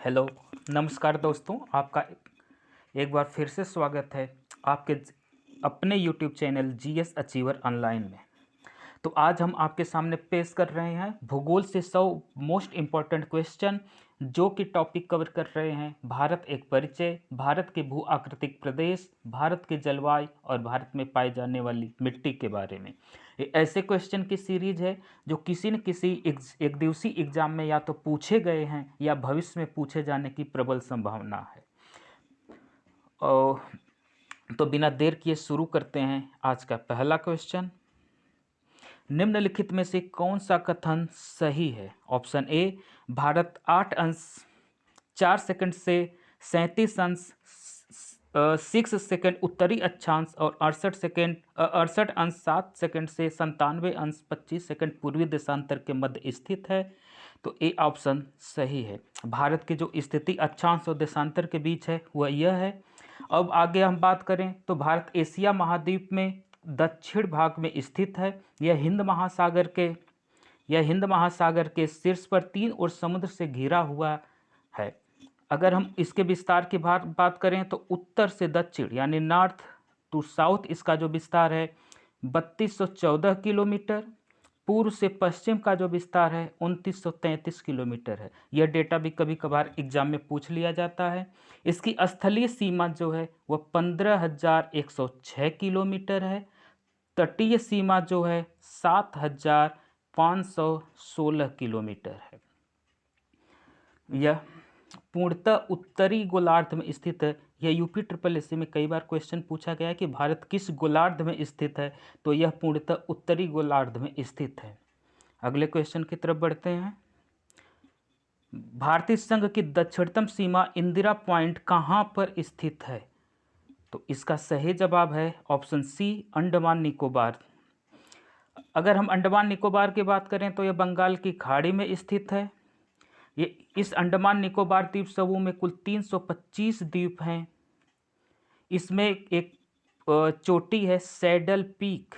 Hello, नमस्कार दोस्तों। आपका एक बार फिर से स्वागत है आपके अपने YouTube channel GS achiever online में। तो आज हम आपके सामने पेश कर रहे हैं भूगोल से 100 मोस्ट इम्पॉर्टेंट क्वेश्चन, जो कि टॉपिक कवर कर रहे हैं भारत एक परिचय, भारत के भू आकृतिक प्रदेश, भारत के जलवायु और भारत में पाई जाने वाली मिट्टी के बारे में। ये ऐसे क्वेश्चन की सीरीज है जो किसी न किसी एक दिवसीय एग्जाम में या तो पूछे गए हैं या भविष्य में पूछे जाने की प्रबल संभावना है। और तो बिना देर किए शुरू करते हैं आज का पहला क्वेश्चन। निम्नलिखित में से कौन सा कथन सही है? ऑप्शन ए, भारत 8 अंश 4 सेकंड से 37 अंश 6 सेकंड उत्तरी अक्षांश और 68 अंश 7 सेकंड से 97 अंश 25 सेकंड पूर्वी देशांतर के मध्य स्थित है। तो ए ऑप्शन सही है। भारत की जो स्थिति अक्षांश और देशांतर के बीच है वह यह है। अब आगे हम बात करें तो भारत एशिया महाद्वीप में दक्षिण भाग में स्थित है। यह हिंद महासागर के शीर्ष पर 3 ओर समुद्र से घिरा हुआ है। अगर हम इसके विस्तार की बात करें तो उत्तर से दक्षिण यानी नॉर्थ टू साउथ इसका जो विस्तार है 3214 किलोमीटर, पूर्व से पश्चिम का जो विस्तार है 2933 किलोमीटर है। यह डेटा भी कभी कभार एग्जाम में पूछ लिया जाता है। इसकी स्थलीय सीमा जो है वह 15,106 किलोमीटर है। तटीय सीमा जो है 7,516 किलोमीटर है। यह पूर्णतः उत्तरी गोलार्ध में स्थित है। यह यूपी ट्रिपल एससी में कई बार क्वेश्चन पूछा गया है कि भारत किस गोलार्ध में स्थित है, तो यह पूर्णतः उत्तरी गोलार्ध में स्थित है। अगले क्वेश्चन की तरफ बढ़ते हैं। भारतीय संघ की दक्षिणतम सीमा इंदिरा पॉइंट कहाँ पर स्थित है? तो इसका सही जवाब है ऑप्शन सी, अंडमान निकोबार। अगर हम अंडमान निकोबार की बात करें तो यह बंगाल की खाड़ी में स्थित है। ये इस अंडमान निकोबार द्वीप समूह में कुल 325 द्वीप हैं। इसमें एक चोटी है सैडल पीक,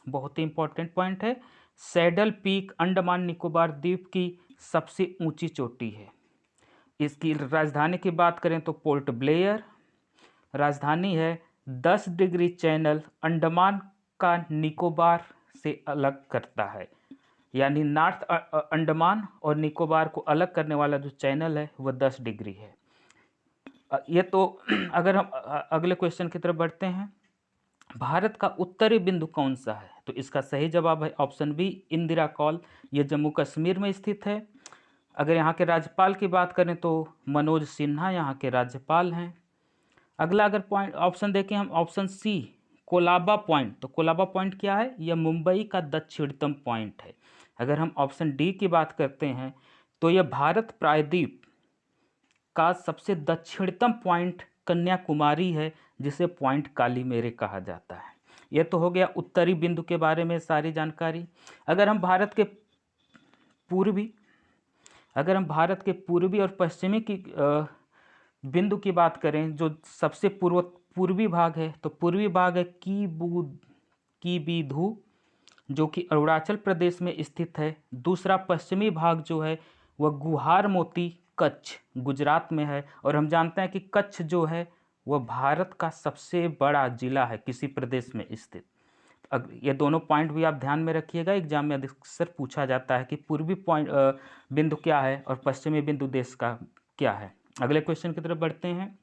बहुत ही इंपॉर्टेंट पॉइंट है। सैडल पीक अंडमान निकोबार द्वीप की सबसे ऊंची चोटी है। इसकी राजधानी की बात करें तो पोर्ट ब्लेयर। राजधानी है 10 डिग्री चैनल अंडमान का निकोबार से अलग करता है, यानी नॉर्थ अंडमान और निकोबार को अलग करने वाला जो चैनल है वह 10 डिग्री है। ये तो अगर हम अगले क्वेश्चन की तरफ बढ़ते हैं, भारत का उत्तरी बिंदु कौन सा है? तो इसका सही जवाब है ऑप्शन बी, इंदिरा कॉल। यह जम्मू कश्मीर में स्थित है। अगर यहाँ के राज्यपाल की बात करें तो मनोज सिन्हा यहाँ के राज्यपाल हैं। अगला अगर पॉइंट ऑप्शन देखें हम, ऑप्शन सी कोलाबा पॉइंट। तो कोलाबा पॉइंट क्या है? यह मुंबई का दक्षिणतम पॉइंट है। अगर हम ऑप्शन डी की बात करते हैं तो यह भारत प्रायद्वीप का सबसे दक्षिणतम पॉइंट कन्याकुमारी है, जिसे पॉइंट काली मेरे कहा जाता है। यह तो हो गया उत्तरी बिंदु के बारे में सारी जानकारी। अगर हम भारत के पूर्वी और पश्चिमी की बिंदु की बात करें, जो सबसे पूर्वी भाग है, तो पूर्वी भाग है कीबीधु, जो कि अरुणाचल प्रदेश में स्थित है। दूसरा पश्चिमी भाग जो है वह गुहार मोती कच्छ गुजरात में है। और हम जानते हैं कि कच्छ जो है वह भारत का सबसे बड़ा जिला है किसी प्रदेश में स्थित। ये दोनों पॉइंट भी आप ध्यान में रखिएगा, एग्जाम में अक्सर पूछा जाता है कि पूर्वी बिंदु क्या है और पश्चिमी बिंदु देश का क्या है। अगले क्वेश्चन की तरफ बढ़ते हैं।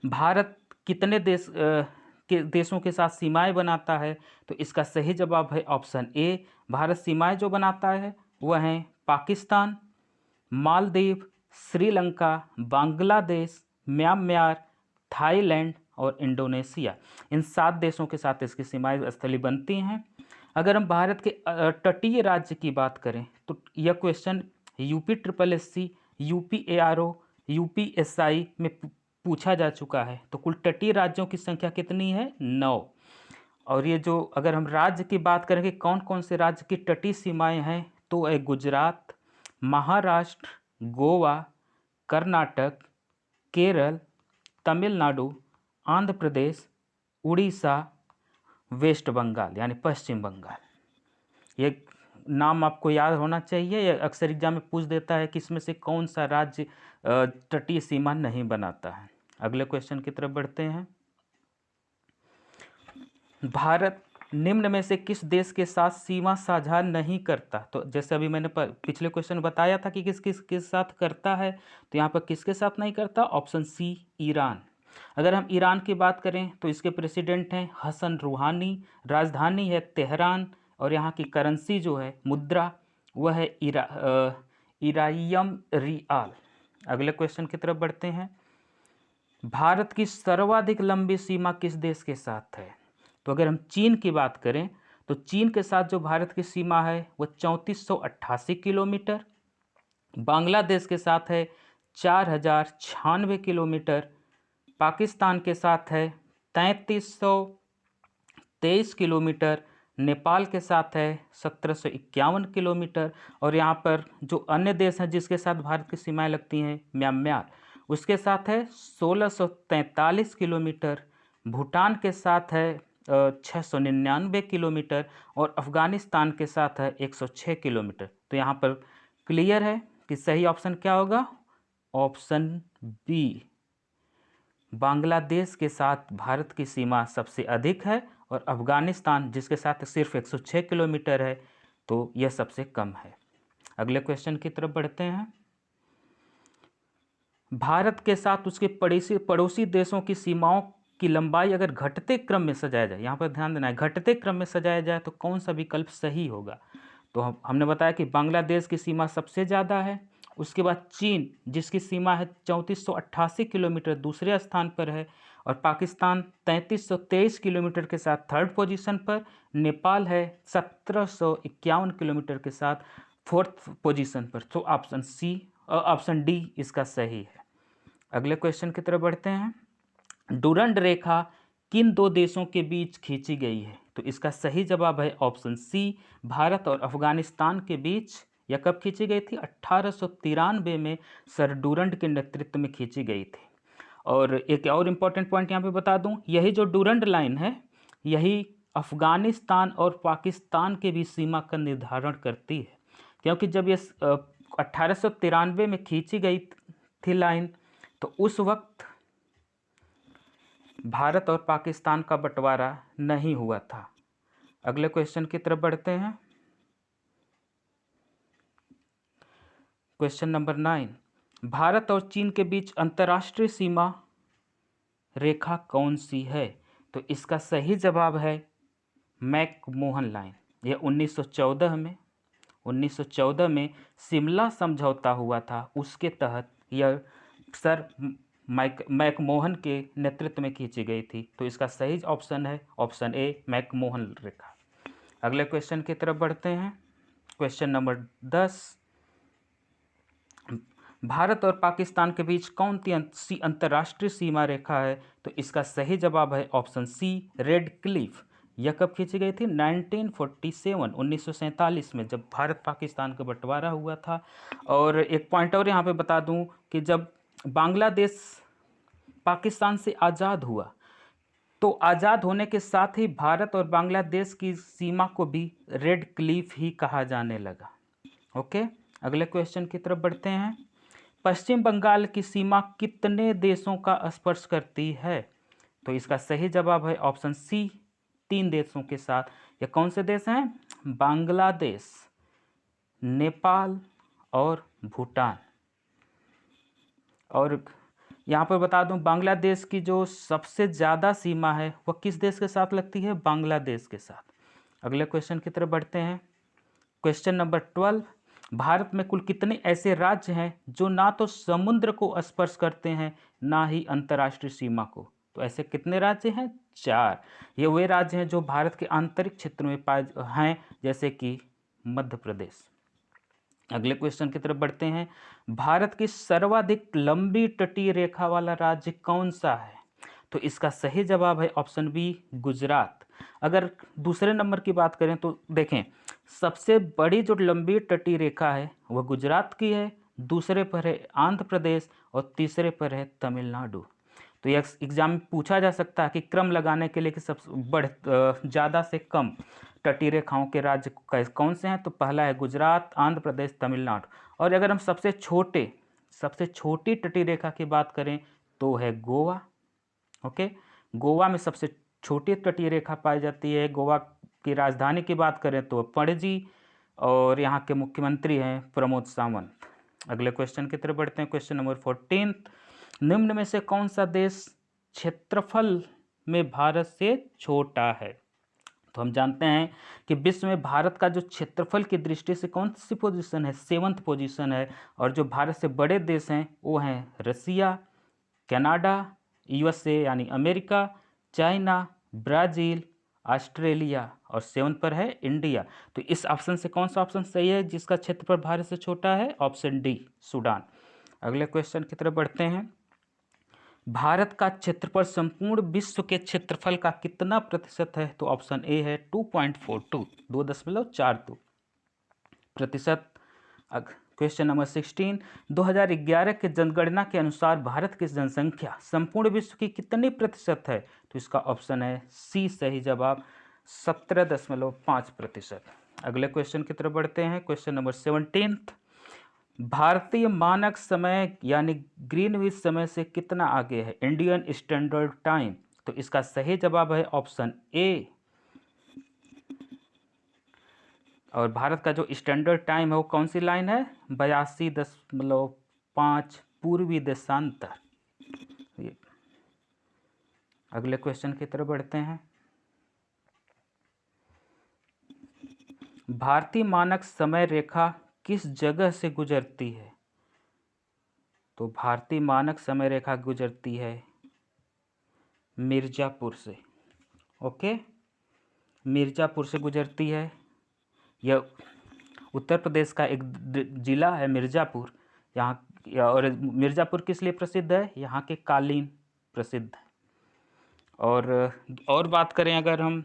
भारत कितने देशों के साथ सीमाएं बनाता है? तो इसका सही जवाब है ऑप्शन ए। भारत सीमाएं जो बनाता है वह हैं पाकिस्तान, मालदीव, श्रीलंका, बांग्लादेश, म्यांमार, थाईलैंड और इंडोनेशिया। इन 7 देशों के साथ इसकी सीमाएं स्थलीय बनती हैं। अगर हम भारत के तटीय राज्य की बात करें तो यह question UP triple SC, UP ARO, UP SI में पूछा जा चुका है। तो कुल तटीय राज्यों की संख्या कितनी है? 9। और ये जो अगर हम राज्य की बात करें कि कौन कौन से राज्य की तटीय सीमाएं हैं, तो है गुजरात, महाराष्ट्र, गोवा, कर्नाटक, केरल, तमिलनाडु, आंध्र प्रदेश, उड़ीसा, वेस्ट बंगाल यानी पश्चिम बंगाल। ये नाम आपको याद होना चाहिए, या अक्सर एग्जाम में पूछ देता है कि इसमें से कौन सा राज्य तटीय सीमा नहीं बनाता है। अगले क्वेश्चन की तरफ बढ़ते हैं। भारत निम्न में से किस देश के साथ सीमा साझा नहीं करता? तो जैसे अभी मैंने पिछले क्वेश्चन बताया था कि किस किस के साथ करता है, तो यहाँ पर किसके साथ नहीं करता? Option C, Iran. अगर हम ईरान की बात करें तो इसके प्रेसिडेंट हैं हसन रूहानी, राजधानी है तेहरान, और यहाँ की करेंसी जो है, मुद्रा, वह है इराइयम रियाल। अगले क्वेश्चन की तरफ बढ़ते हैं। भारत की सर्वाधिक लंबी सीमा किस देश के साथ है? तो अगर हम चीन की बात करें तो चीन के साथ जो भारत की सीमा है वह 3488 किलोमीटर, बांग्लादेश के साथ है 4096 किलोमीटर, पाकिस्तान के साथ है 3323 किलोमीटर, नेपाल के साथ है 1751 किलोमीटर, और यहाँ पर जो अन्य देश हैं जिसके साथ भारत की सीमाएं लगती हैं, म्यांमार, उसके साथ है 1643 किलोमीटर, भूटान के साथ है 699 किलोमीटर, और अफ़गानिस्तान के साथ है 106 किलोमीटर। तो यहाँ पर क्लियर है कि सही ऑप्शन क्या होगा? ऑप्शन बी, बांग्लादेश के साथ भारत की सीमा सबसे अधिक है, और अफ़गानिस्तान जिसके साथ सिर्फ 106 किलोमीटर है, तो यह सबसे कम है। अगले क्वेश्चन की तरफ बढ़ते हैं। भारत के साथ उसके पड़ोसी देशों की सीमाओं की लंबाई अगर घटते क्रम में सजाया जाए, यहाँ पर ध्यान देना है, घटते क्रम में सजाया जाए तो कौन सा विकल्प सही होगा? तो हमने बताया कि बांग्लादेश की सीमा सबसे ज़्यादा है, उसके बाद चीन जिसकी सीमा है 3488 किलोमीटर दूसरे स्थान पर है, और पाकिस्तान 3323 किलोमीटर के साथ थर्ड पोजीशन पर, नेपाल है 1751 किलोमीटर के साथ फोर्थ पोजीशन पर। तो ऑप्शन डी इसका सही है। अगले क्वेश्चन की तरफ बढ़ते हैं। डुरंड रेखा किन दो देशों के बीच खींची गई है? तो इसका सही जवाब है ऑप्शन सी, भारत और अफगानिस्तान के बीच। यह कब खींची गई थी? 1893 में सर डुरंड के नेतृत्व में खींची गई थी। और एक और इम्पॉर्टेंट पॉइंट यहाँ पे बता दूं, यही जो डुरंड लाइन है, यही अफगानिस्तान और पाकिस्तान के बीच सीमा का निर्धारण करती है, क्योंकि जब ये 1893 में खींची गई थी लाइन, तो उस वक्त भारत और पाकिस्तान का बंटवारा नहीं हुआ था। अगले क्वेश्चन की तरफ बढ़ते हैं। क्वेश्चन नंबर 9, भारत और चीन के बीच अंतर्राष्ट्रीय सीमा रेखा कौन सी है? तो इसका सही जवाब है मैकमोहन लाइन। यह 1914 में शिमला समझौता हुआ था, उसके तहत यह सर मैकमोहन के नेतृत्व में खींची गई थी। तो इसका सही ऑप्शन है ऑप्शन ए, मैकमोहन रेखा। अगले क्वेश्चन की तरफ बढ़ते हैं। क्वेश्चन नंबर 10, भारत और पाकिस्तान के बीच कौन सी अंतर्राष्ट्रीय सीमा रेखा है? तो इसका सही जवाब है ऑप्शन सी, रेड क्लिफ। यह कब खींची गई थी? 1947 में, जब भारत पाकिस्तान का बंटवारा हुआ था। और एक पॉइंट और यहाँ पे बता दूँ कि जब बांग्लादेश पाकिस्तान से आज़ाद हुआ, तो आज़ाद होने के साथ ही भारत और बांग्लादेश की सीमा को भी रेड क्लिफ ही कहा जाने लगा। ओके, अगले क्वेश्चन की तरफ बढ़ते हैं। पश्चिम बंगाल की सीमा कितने देशों का स्पर्श करती है? तो इसका सही जवाब है ऑप्शन सी, 3 देशों के साथ। ये कौन से देश हैं? बांग्लादेश, नेपाल और भूटान। और यहाँ पर बता दूं, बांग्लादेश की जो सबसे ज़्यादा सीमा है वह किस देश के साथ लगती है? बांग्लादेश के साथ। अगले क्वेश्चन की तरफ बढ़ते हैं। क्वेश्चन नंबर 12, भारत में कुल कितने ऐसे राज्य हैं जो ना तो समुद्र को स्पर्श करते हैं ना ही अंतर्राष्ट्रीय सीमा को? तो ऐसे कितने राज्य हैं? 4। ये वे राज्य हैं जो भारत के आंतरिक क्षेत्र में पाए हैं, जैसे कि मध्य प्रदेश। अगले क्वेश्चन की तरफ बढ़ते हैं। भारत की सर्वाधिक लंबी तटीय रेखा वाला राज्य कौन सा है? तो इसका सही जवाब है ऑप्शन बी, गुजरात। अगर दूसरे नंबर की बात करें तो देखें, सबसे बड़ी जो लंबी तटीय रेखा है वह गुजरात की है, दूसरे पर है आंध्र प्रदेश और तीसरे पर है तमिलनाडु। तो यह एग्जाम में पूछा जा सकता है कि क्रम लगाने के लिए कि सबसे ज़्यादा से कम तटीय रेखाओं के राज्य कौन से हैं, तो पहला है गुजरात, आंध्र प्रदेश, तमिलनाडु। और अगर हम सबसे छोटी तटीय रेखा की बात करें तो है गोवा। ओके, गोवा में सबसे छोटी तटीय रेखा पाई जाती है। गोवा की राजधानी की बात करें तो पणजी, और यहाँ के मुख्यमंत्री हैं प्रमोद सावंत। अगले क्वेश्चन की तरफ बढ़ते हैं। क्वेश्चन नंबर 14, निम्न में से कौन सा देश क्षेत्रफल में भारत से छोटा है? तो हम जानते हैं कि विश्व में भारत का जो क्षेत्रफल की दृष्टि से कौन सी पोजीशन है, 7th पोजीशन है। और जो भारत से बड़े देश हैं वो हैं रसिया, कनाडा, यूएसए यानी अमेरिका, चाइना, ब्राज़ील, ऑस्ट्रेलिया, और 7 पर है इंडिया। तो इस ऑप्शन से कौन सा ऑप्शन सही है जिसका क्षेत्रफल भारत से छोटा है? Option D, Sudan. अगले क्वेश्चन की तरफ बढ़ते हैं। भारत का क्षेत्रफल संपूर्ण विश्व के क्षेत्रफल का कितना प्रतिशत है? तो ऑप्शन ए है 2.42, 2.42 प्रतिशत। क्वेश्चन नंबर 16, 2011 के जनगणना के अनुसार भारत की जनसंख्या संपूर्ण विश्व की कितनी प्रतिशत है? तो इसका ऑप्शन है सी सही जवाब, 17.5%। अगले क्वेश्चन की तरफ बढ़ते हैं। क्वेश्चन नंबर 17, भारतीय मानक समय यानी ग्रीनविच समय से कितना आगे है इंडियन स्टैंडर्ड टाइम? तो इसका सही जवाब है ऑप्शन ए। और भारत का जो स्टैंडर्ड टाइम है वो कौन सी लाइन है? 82.5 पूर्वी देशांतर। अगले क्वेश्चन की तरफ बढ़ते हैं। भारतीय मानक समय रेखा किस जगह से गुजरती है? तो भारतीय मानक समय रेखा गुजरती है मिर्ज़ापुर से। ओके, मिर्ज़ापुर से गुजरती है। यह उत्तर प्रदेश का एक जिला है मिर्ज़ापुर। यहाँ और मिर्ज़ापुर किस लिए प्रसिद्ध है? यहाँ के कालीन प्रसिद्ध है। और बात करें अगर हम,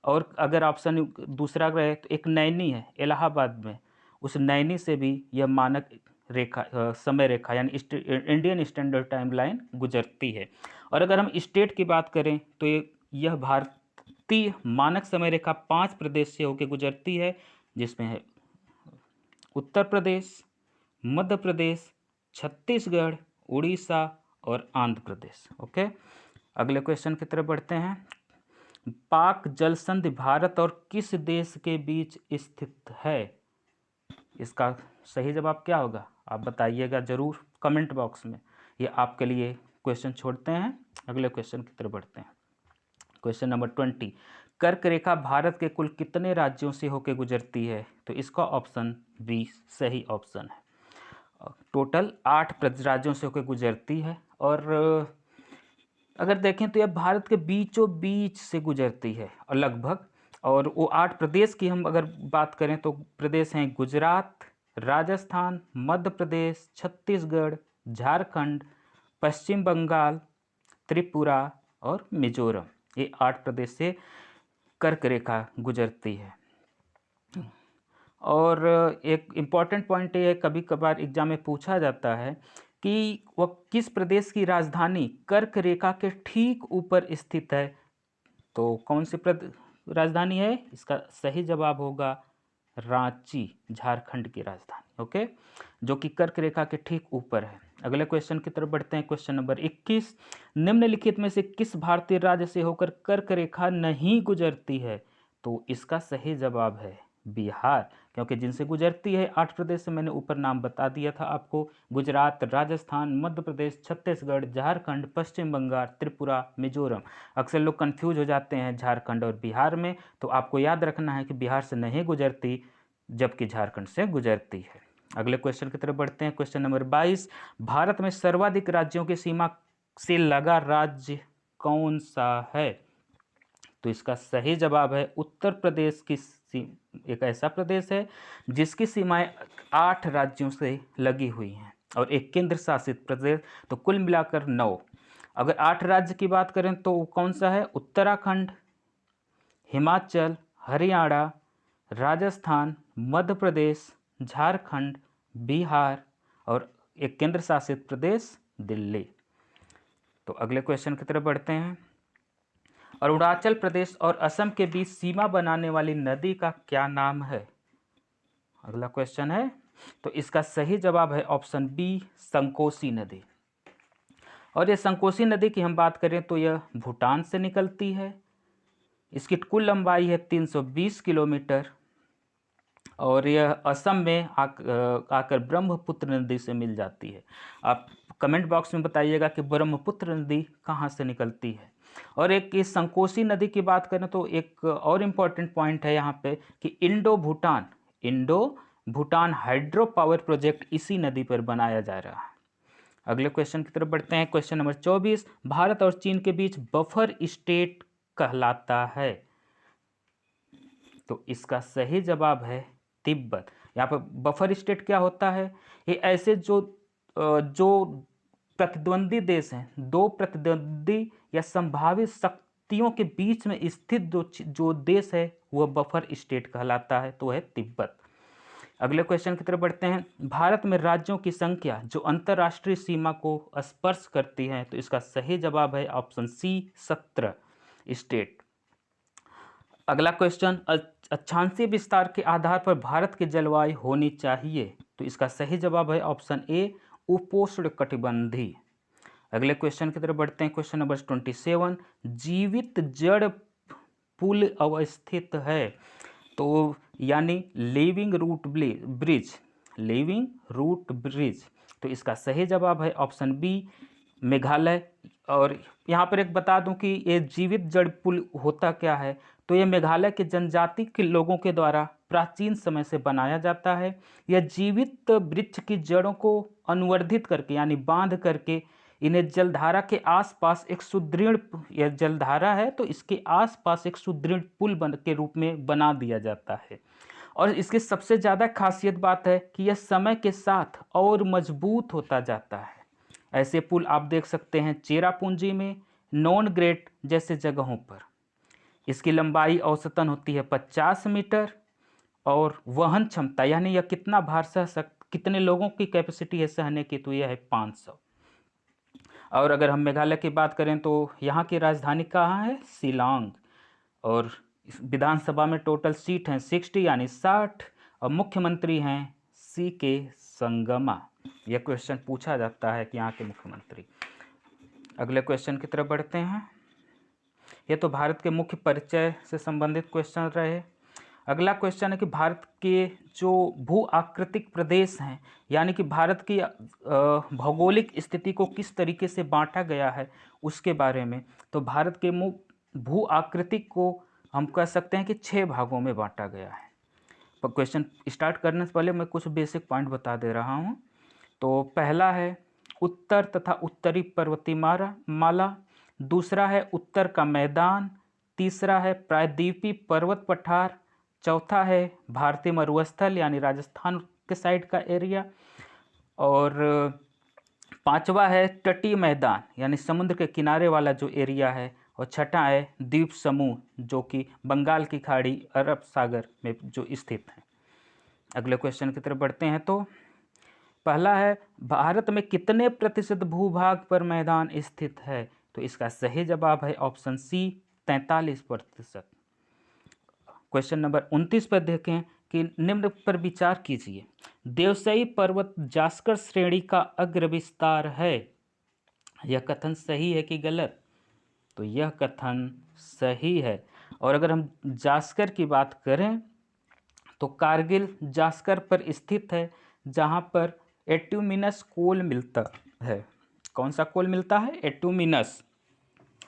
और अगर ऑप्शन दूसरा रहे तो एक नैनी है इलाहाबाद में, उस नैनी से भी यह मानक रेखा समय रेखा यानी इंडियन स्टैंडर्ड टाइम लाइन गुजरती है। और अगर हम स्टेट की बात करें तो यह भारतीय मानक समय रेखा 5 प्रदेश से होकर गुजरती है, जिसमें है उत्तर प्रदेश, मध्य प्रदेश, छत्तीसगढ़, उड़ीसा और आंध्र प्रदेश। ओके, अगले क्वेश्चन की तरफ बढ़ते हैं। पाक जल संधि भारत और किस देश के बीच स्थित है? इसका सही जवाब क्या होगा आप बताइएगा जरूर कमेंट बॉक्स में, ये आपके लिए क्वेश्चन छोड़ते हैं। अगले क्वेश्चन की तरफ बढ़ते हैं। क्वेश्चन नंबर 20, कर्क रेखा भारत के कुल कितने राज्यों से होकर गुजरती है? तो इसका ऑप्शन बी सही ऑप्शन है। टोटल 8 राज्यों से होकर गुजरती है। और अगर देखें तो यह भारत के बीचों बीच से गुजरती है और लगभग। और वो 8 प्रदेश की हम अगर बात करें तो प्रदेश हैं गुजरात, राजस्थान, मध्य प्रदेश, छत्तीसगढ़, झारखंड, पश्चिम बंगाल, त्रिपुरा और मिजोरम। ये 8 प्रदेश से कर्क रेखा गुजरती है। और एक इम्पॉर्टेंट पॉइंट ये है, कभी कभार एग्जाम में पूछा जाता है कि वह किस प्रदेश की राजधानी कर्क रेखा के ठीक ऊपर स्थित है? तो कौन सी राजधानी है? इसका सही जवाब होगा रांची, झारखंड की राजधानी। ओके, जो कि कर्क रेखा के ठीक ऊपर है। अगले क्वेश्चन की तरफ बढ़ते हैं। क्वेश्चन नंबर 21, निम्नलिखित में से किस भारतीय राज्य से होकर कर्क रेखा नहीं गुजरती है? तो इसका सही जवाब है बिहार, क्योंकि जिनसे गुजरती है 8 प्रदेश से मैंने ऊपर नाम बता दिया था आपको, गुजरात, राजस्थान, मध्य प्रदेश, छत्तीसगढ़, झारखंड, पश्चिम बंगाल, त्रिपुरा, मिजोरम। अक्सर लोग कंफ्यूज हो जाते हैं झारखंड और बिहार में, तो आपको याद रखना है कि बिहार से नहीं गुजरती जबकि झारखंड से गुजरती है। अगले क्वेश्चन की तरफ बढ़ते हैं। क्वेश्चन नंबर 22, भारत में सर्वाधिक राज्यों की सीमा से लगा राज्य कौन सा है? तो इसका सही जवाब है उत्तर प्रदेश की एक ऐसा प्रदेश है जिसकी सीमाएं 8 राज्यों से लगी हुई हैं और एक केंद्र शासित प्रदेश, तो कुल मिलाकर 9। अगर 8 राज्य की बात करें तो कौन सा है? उत्तराखंड, हिमाचल, हरियाणा, राजस्थान, मध्य प्रदेश, झारखंड, बिहार और एक केंद्र शासित प्रदेश दिल्ली। तो अगले क्वेश्चन की तरफ बढ़ते हैं। अरुणाचल प्रदेश और असम के बीच सीमा बनाने वाली नदी का क्या नाम है? अगला क्वेश्चन है, तो इसका सही जवाब है ऑप्शन बी, संकोसी नदी। और ये संकोसी नदी की हम बात करें तो यह भूटान से निकलती है। इसकी कुल लंबाई है 320 किलोमीटर और यह असम में आकर ब्रह्मपुत्र नदी से मिल जाती है। आप कमेंट बॉक्स में बताइएगा कि ब्रह्मपुत्र नदी कहाँ से निकलती है। और एक इस संकोसी नदी की बात करें तो एक और इम्पॉर्टेंट पॉइंट है यहाँ पे कि Indo Bhutan hydro power project इसी नदी पर बनाया जा रहा है। अगले क्वेश्चन की तरफ बढ़ते हैं। क्वेश्चन नंबर 24, भारत और चीन के बीच बफर स्टेट कहलाता है? तो इसका सही जवाब है तिब्बत। यहाँ पर बफर स्टेट क्या होता है? ये ऐसे जो प्रतिद्वंदी देश हैं, दो प्रतिद्वंदी या संभावित शक्तियों के बीच में स्थित जो देश है वह बफर स्टेट कहलाता है, तो है तिब्बत। अगले क्वेश्चन की तरफ बढ़ते हैं। भारत में राज्यों की संख्या जो अंतर्राष्ट्रीय सीमा को स्पर्श करती है, तो इसका सही जवाब है ऑप्शन सी, 17 स्टेट। अगला क्वेश्चन, अक्षांशीय विस्तार के आधार पर भारत की जलवायु होनी चाहिए, तो इसका सही जवाब है ऑप्शन ए, उपोष्णकटिबंधीय। अगले क्वेश्चन की तरफ बढ़ते हैं। क्वेश्चन नंबर 27, जीवित जड़ पुल अवस्थित है, तो यानी लिविंग रूट ब्रिज, तो इसका सही जवाब है ऑप्शन बी, मेघालय। और यहाँ पर एक बता दूं कि ये जीवित जड़ पुल होता क्या है, तो ये मेघालय के जनजाति के लोगों के द्वारा प्राचीन समय से बनाया जाता है। यह जीवित वृक्ष की जड़ों को अनुवर्धित करके यानी बांध करके इन्हें जलधारा के आसपास एक सुदृढ़, यह जलधारा है तो इसके आसपास एक सुदृढ़ पुल के रूप में बना दिया जाता है। और इसकी सबसे ज़्यादा खासियत बात है कि यह समय के साथ और मजबूत होता जाता है। ऐसे पुल आप देख सकते हैं चेरापूंजी में, नॉन ग्रेट जैसे जगहों पर। इसकी लंबाई औसतन होती है 50 मीटर और वहन क्षमता यानी यह कितना भार कितने लोगों की कैपेसिटी है सहने की, तो यह है 500। और अगर हम मेघालय की बात करें तो यहाँ की राजधानी कहाँ है? शिलांग। और विधानसभा में टोटल सीट हैं 60 यानी 60 और मुख्यमंत्री हैं CK संगमा। यह क्वेश्चन पूछा जाता है कि यहाँ के मुख्यमंत्री। अगले क्वेश्चन की तरफ बढ़ते हैं। ये तो भारत के मुख्य परिचय से संबंधित क्वेश्चन रहे। अगला क्वेश्चन है कि भारत के जो भू आकृतिक प्रदेश हैं यानी कि भारत की भौगोलिक स्थिति को किस तरीके से बांटा गया है उसके बारे में। तो भारत के भू आकृतिक को हम कह सकते हैं कि 6 भागों में बांटा गया है। पर क्वेश्चन स्टार्ट करने से पहले मैं कुछ बेसिक पॉइंट बता दे रहा हूँ। तो पहला है उत्तर तथा उत्तरी पर्वतीय माला, दूसरा है उत्तर का मैदान, तीसरा है प्रायद्वीपीय पर्वत पठार, चौथा है भारतीय मरुस्थल यानी राजस्थान के साइड का एरिया, और पांचवा है तटीय मैदान यानी समुद्र के किनारे वाला जो एरिया है, और छठा है द्वीप समूह जो कि बंगाल की खाड़ी, अरब सागर में जो स्थित है। अगले क्वेश्चन की तरफ बढ़ते हैं। तो पहला है भारत में कितने प्रतिशत भूभाग पर मैदान स्थित है, तो इसका सही जवाब है ऑप्शन सी, 43%। क्वेश्चन नंबर 29 पर देखें कि निम्न पर विचार कीजिए। देवसई पर्वत जास्कर श्रेणी का अग्र विस्तार है, यह कथन सही है कि गलत? तो यह कथन सही है। और अगर हम जास्कर की बात करें तो कारगिल जास्कर पर स्थित है जहां पर एट्यूमिनस कोल मिलता है। कौन सा कोल मिलता है? एट्यूमिनस।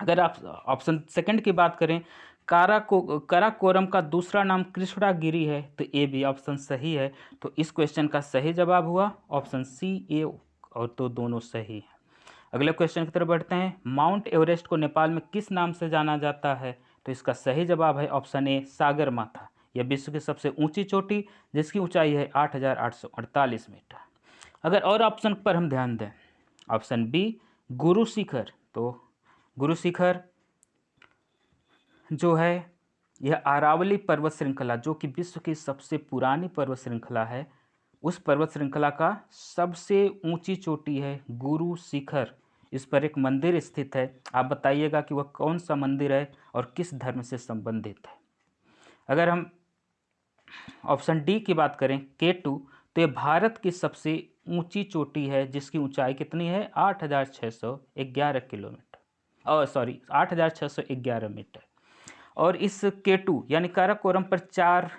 अगर आप ऑप्शन सेकंड की बात करें, काराकोरम का दूसरा नाम कृष्णागिरी है, तो ए भी ऑप्शन सही है। तो इस क्वेश्चन का सही जवाब हुआ ऑप्शन सी, ए, और तो दोनों सही है। अगले क्वेश्चन की तरफ बढ़ते हैं। माउंट एवरेस्ट को नेपाल में किस नाम से जाना जाता है, तो इसका सही जवाब है ऑप्शन ए, सागरमाथा। यह विश्व की सबसे ऊंची चोटी जिसकी ऊंचाई है 8,848 मीटर। अगर और ऑप्शन पर हम ध्यान दें, ऑप्शन बी गुरु शिखर, तो गुरु शिखर जो है यह अरावली पर्वत श्रृंखला जो कि विश्व की सबसे पुरानी पर्वत श्रृंखला है, उस पर्वत श्रृंखला का सबसे ऊंची चोटी है गुरु शिखर। इस पर एक मंदिर स्थित है। आप बताइएगा कि वह कौन सा मंदिर है और किस धर्म से संबंधित है। अगर हम ऑप्शन डी की बात करें K2, तो ये भारत की सबसे ऊंची चोटी है जिसकी ऊंचाई कितनी है 8,611 किलोमीटर, और सॉरी 8,611 मीटर। और इस K2 यानी काराकोरम पर 4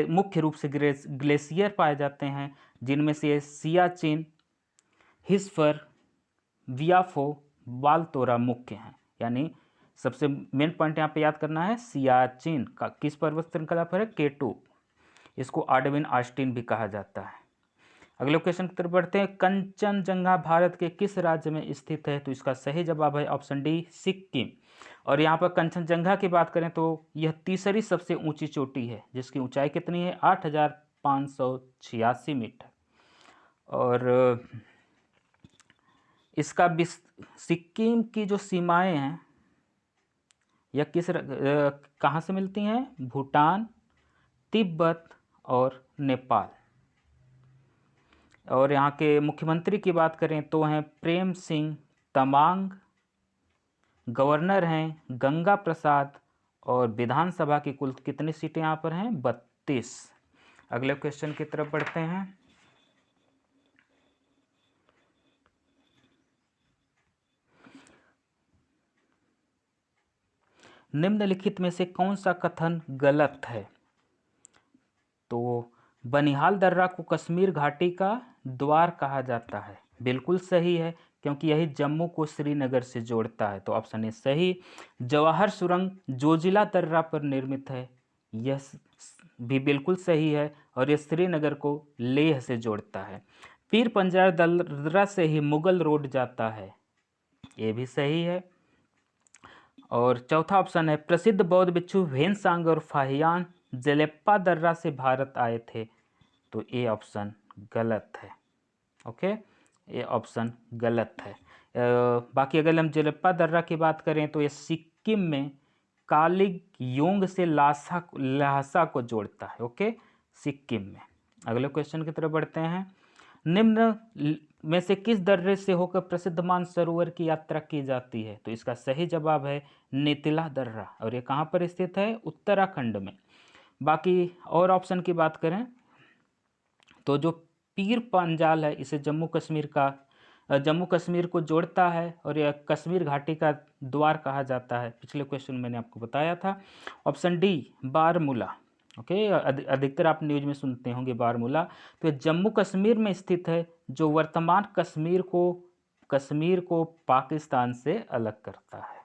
मुख्य रूप से ग्लेशियर पाए जाते हैं, जिनमें से सियाचिन, हिस्फर, वियाफो, बालतोरा मुख्य हैं। यानी सबसे मेन पॉइंट यहाँ पे याद करना है, सियाचिन का किस पर्वत श्रृंखला पर है K2। इसको आडविन आस्टीन भी कहा जाता है। अगले क्वेश्चन की तरफ बढ़ते हैं। कंचनजंगा भारत के किस राज्य में स्थित है? तो इसका सही जवाब है ऑप्शन डी, सिक्किम। और यहाँ पर कंचनजंगा की बात करें तो यह तीसरी सबसे ऊंची चोटी है जिसकी ऊंचाई कितनी है 8,586 मीटर। और इसका सिक्किम की जो सीमाएं हैं यह कहाँ से मिलती हैं? भूटान, तिब्बत और नेपाल। और यहाँ के मुख्यमंत्री की बात करें तो हैं प्रेम सिंह तमांग, गवर्नर हैं गंगा प्रसाद, और विधानसभा की कुल कितनी सीटें यहाँ पर हैं? 32। अगले क्वेश्चन की तरफ बढ़ते हैं। निम्नलिखित में से कौन सा कथन गलत है? तो बनिहाल दर्रा को कश्मीर घाटी का द्वार कहा जाता है, बिल्कुल सही है, क्योंकि यही जम्मू को श्रीनगर से जोड़ता है। तो ऑप्शन ए सही। जवाहर सुरंग जोजिला दर्रा पर निर्मित है, यह भी बिल्कुल सही है, और यह श्रीनगर को लेह से जोड़ता है। पीर पंजाल दर्रा से ही मुगल रोड जाता है, ये भी सही है। और चौथा ऑप्शन है प्रसिद्ध बौद्ध भिक्षु भेनसांग और फाहियान जेलेप्पा दर्रा से भारत आए थे, तो ये ऑप्शन गलत है। ओके, ये ऑप्शन गलत है। बाकी अगर हम जेलेप्पा दर्रा की बात करें तो ये सिक्किम में कालिग योंग से ल्हासा को जोड़ता है। ओके, सिक्किम में। अगले क्वेश्चन की तरफ बढ़ते हैं। निम्न में से किस दर्रे से होकर प्रसिद्ध मानसरोवर की यात्रा की जाती है? तो इसका सही जवाब है नेतिला दर्रा, और ये कहाँ पर स्थित है? उत्तराखंड में। बाकी और ऑप्शन की बात करें तो जो पीर पंजाल है इसे जम्मू कश्मीर को जोड़ता है, और यह कश्मीर घाटी का द्वार कहा जाता है। पिछले क्वेश्चन मैंने आपको बताया था। Option D Baramulla. ओके, अधिकतर आप न्यूज में सुनते होंगे बारमूला। तो यह जम्मू कश्मीर में स्थित है, जो वर्तमान कश्मीर को पाकिस्तान से अलग करता है।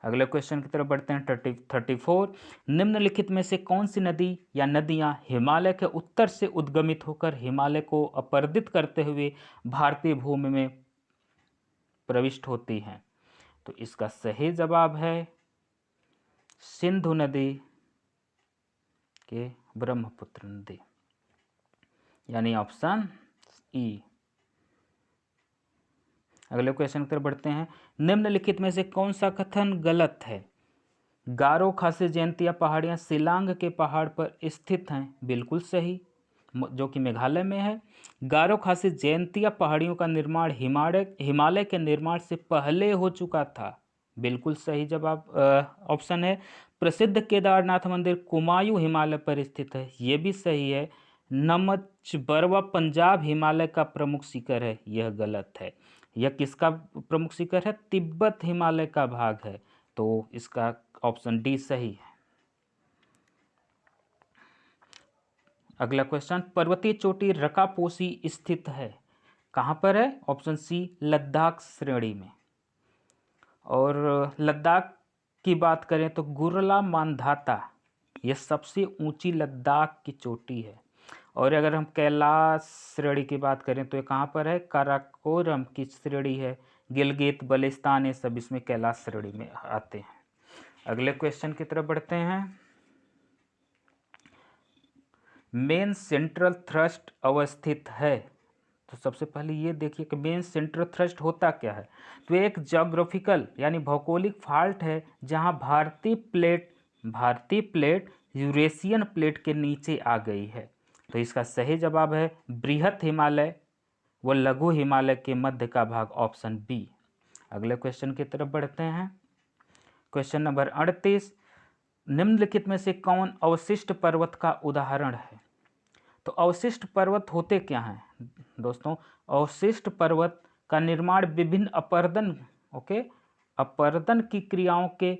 अगले क्वेश्चन की तरफ बढ़ते हैं। 34। निम्नलिखित में से कौन सी नदी या नदियां हिमालय के उत्तर से उद्गमित होकर हिमालय को अपरदित करते हुए भारतीय भूमि में प्रविष्ट होती हैं? तो इसका सही जवाब है सिंधु नदी के ब्रह्मपुत्र नदी, यानी ऑप्शन ई। अगले क्वेश्चन की तरफ बढ़ते हैं। निम्नलिखित में से कौन सा कथन गलत है? गारो खासी जयंतिया पहाड़ियाँ शिलांग के पहाड़ पर स्थित हैं, बिल्कुल सही, जो कि मेघालय में है। गारो खासी जयंतिया पहाड़ियों का निर्माण हिमालय के निर्माण से पहले हो चुका था, बिल्कुल सही जवाब ऑप्शन है। प्रसिद्ध केदारनाथ मंदिर कुमायूं हिमालय पर स्थित है, ये भी सही है। नमचबरवा पंजाब हिमालय का प्रमुख शिखर है, यह गलत है। यह किसका प्रमुख शिखर है? तिब्बत हिमालय का भाग है, तो इसका ऑप्शन डी सही है। अगला क्वेश्चन। पर्वतीय चोटी रकापोसी स्थित है, कहाँ पर है? ऑप्शन सी लद्दाख श्रेणी में। और लद्दाख की बात करें तो गुरला मांधाता यह सबसे ऊंची लद्दाख की चोटी है। और अगर हम कैलाश श्रेणी की बात करें तो ये कहाँ पर है? काराकोरम की श्रेणी है। गिलगित बल्तिस्तान ये सब इसमें कैलाश श्रेणी में आते हैं। अगले क्वेश्चन की तरफ बढ़ते हैं। मेन सेंट्रल थ्रस्ट अवस्थित है, तो सबसे पहले ये देखिए कि मेन सेंट्रल थ्रस्ट होता क्या है। तो एक ज्योग्राफिकल यानी भौगोलिक फॉल्ट है जहां भारतीय प्लेट यूरेशियन प्लेट के नीचे आ गई है। तो इसका सही जवाब है बृहत हिमालय व लघु हिमालय के मध्य का भाग, ऑप्शन बी। अगले क्वेश्चन की तरफ बढ़ते हैं। क्वेश्चन नंबर 38, निम्नलिखित में से कौन अवशिष्ट पर्वत का उदाहरण है? तो अवशिष्ट पर्वत होते क्या हैं दोस्तों? अवशिष्ट पर्वत का निर्माण विभिन्न अपरदन अपरदन की क्रियाओं के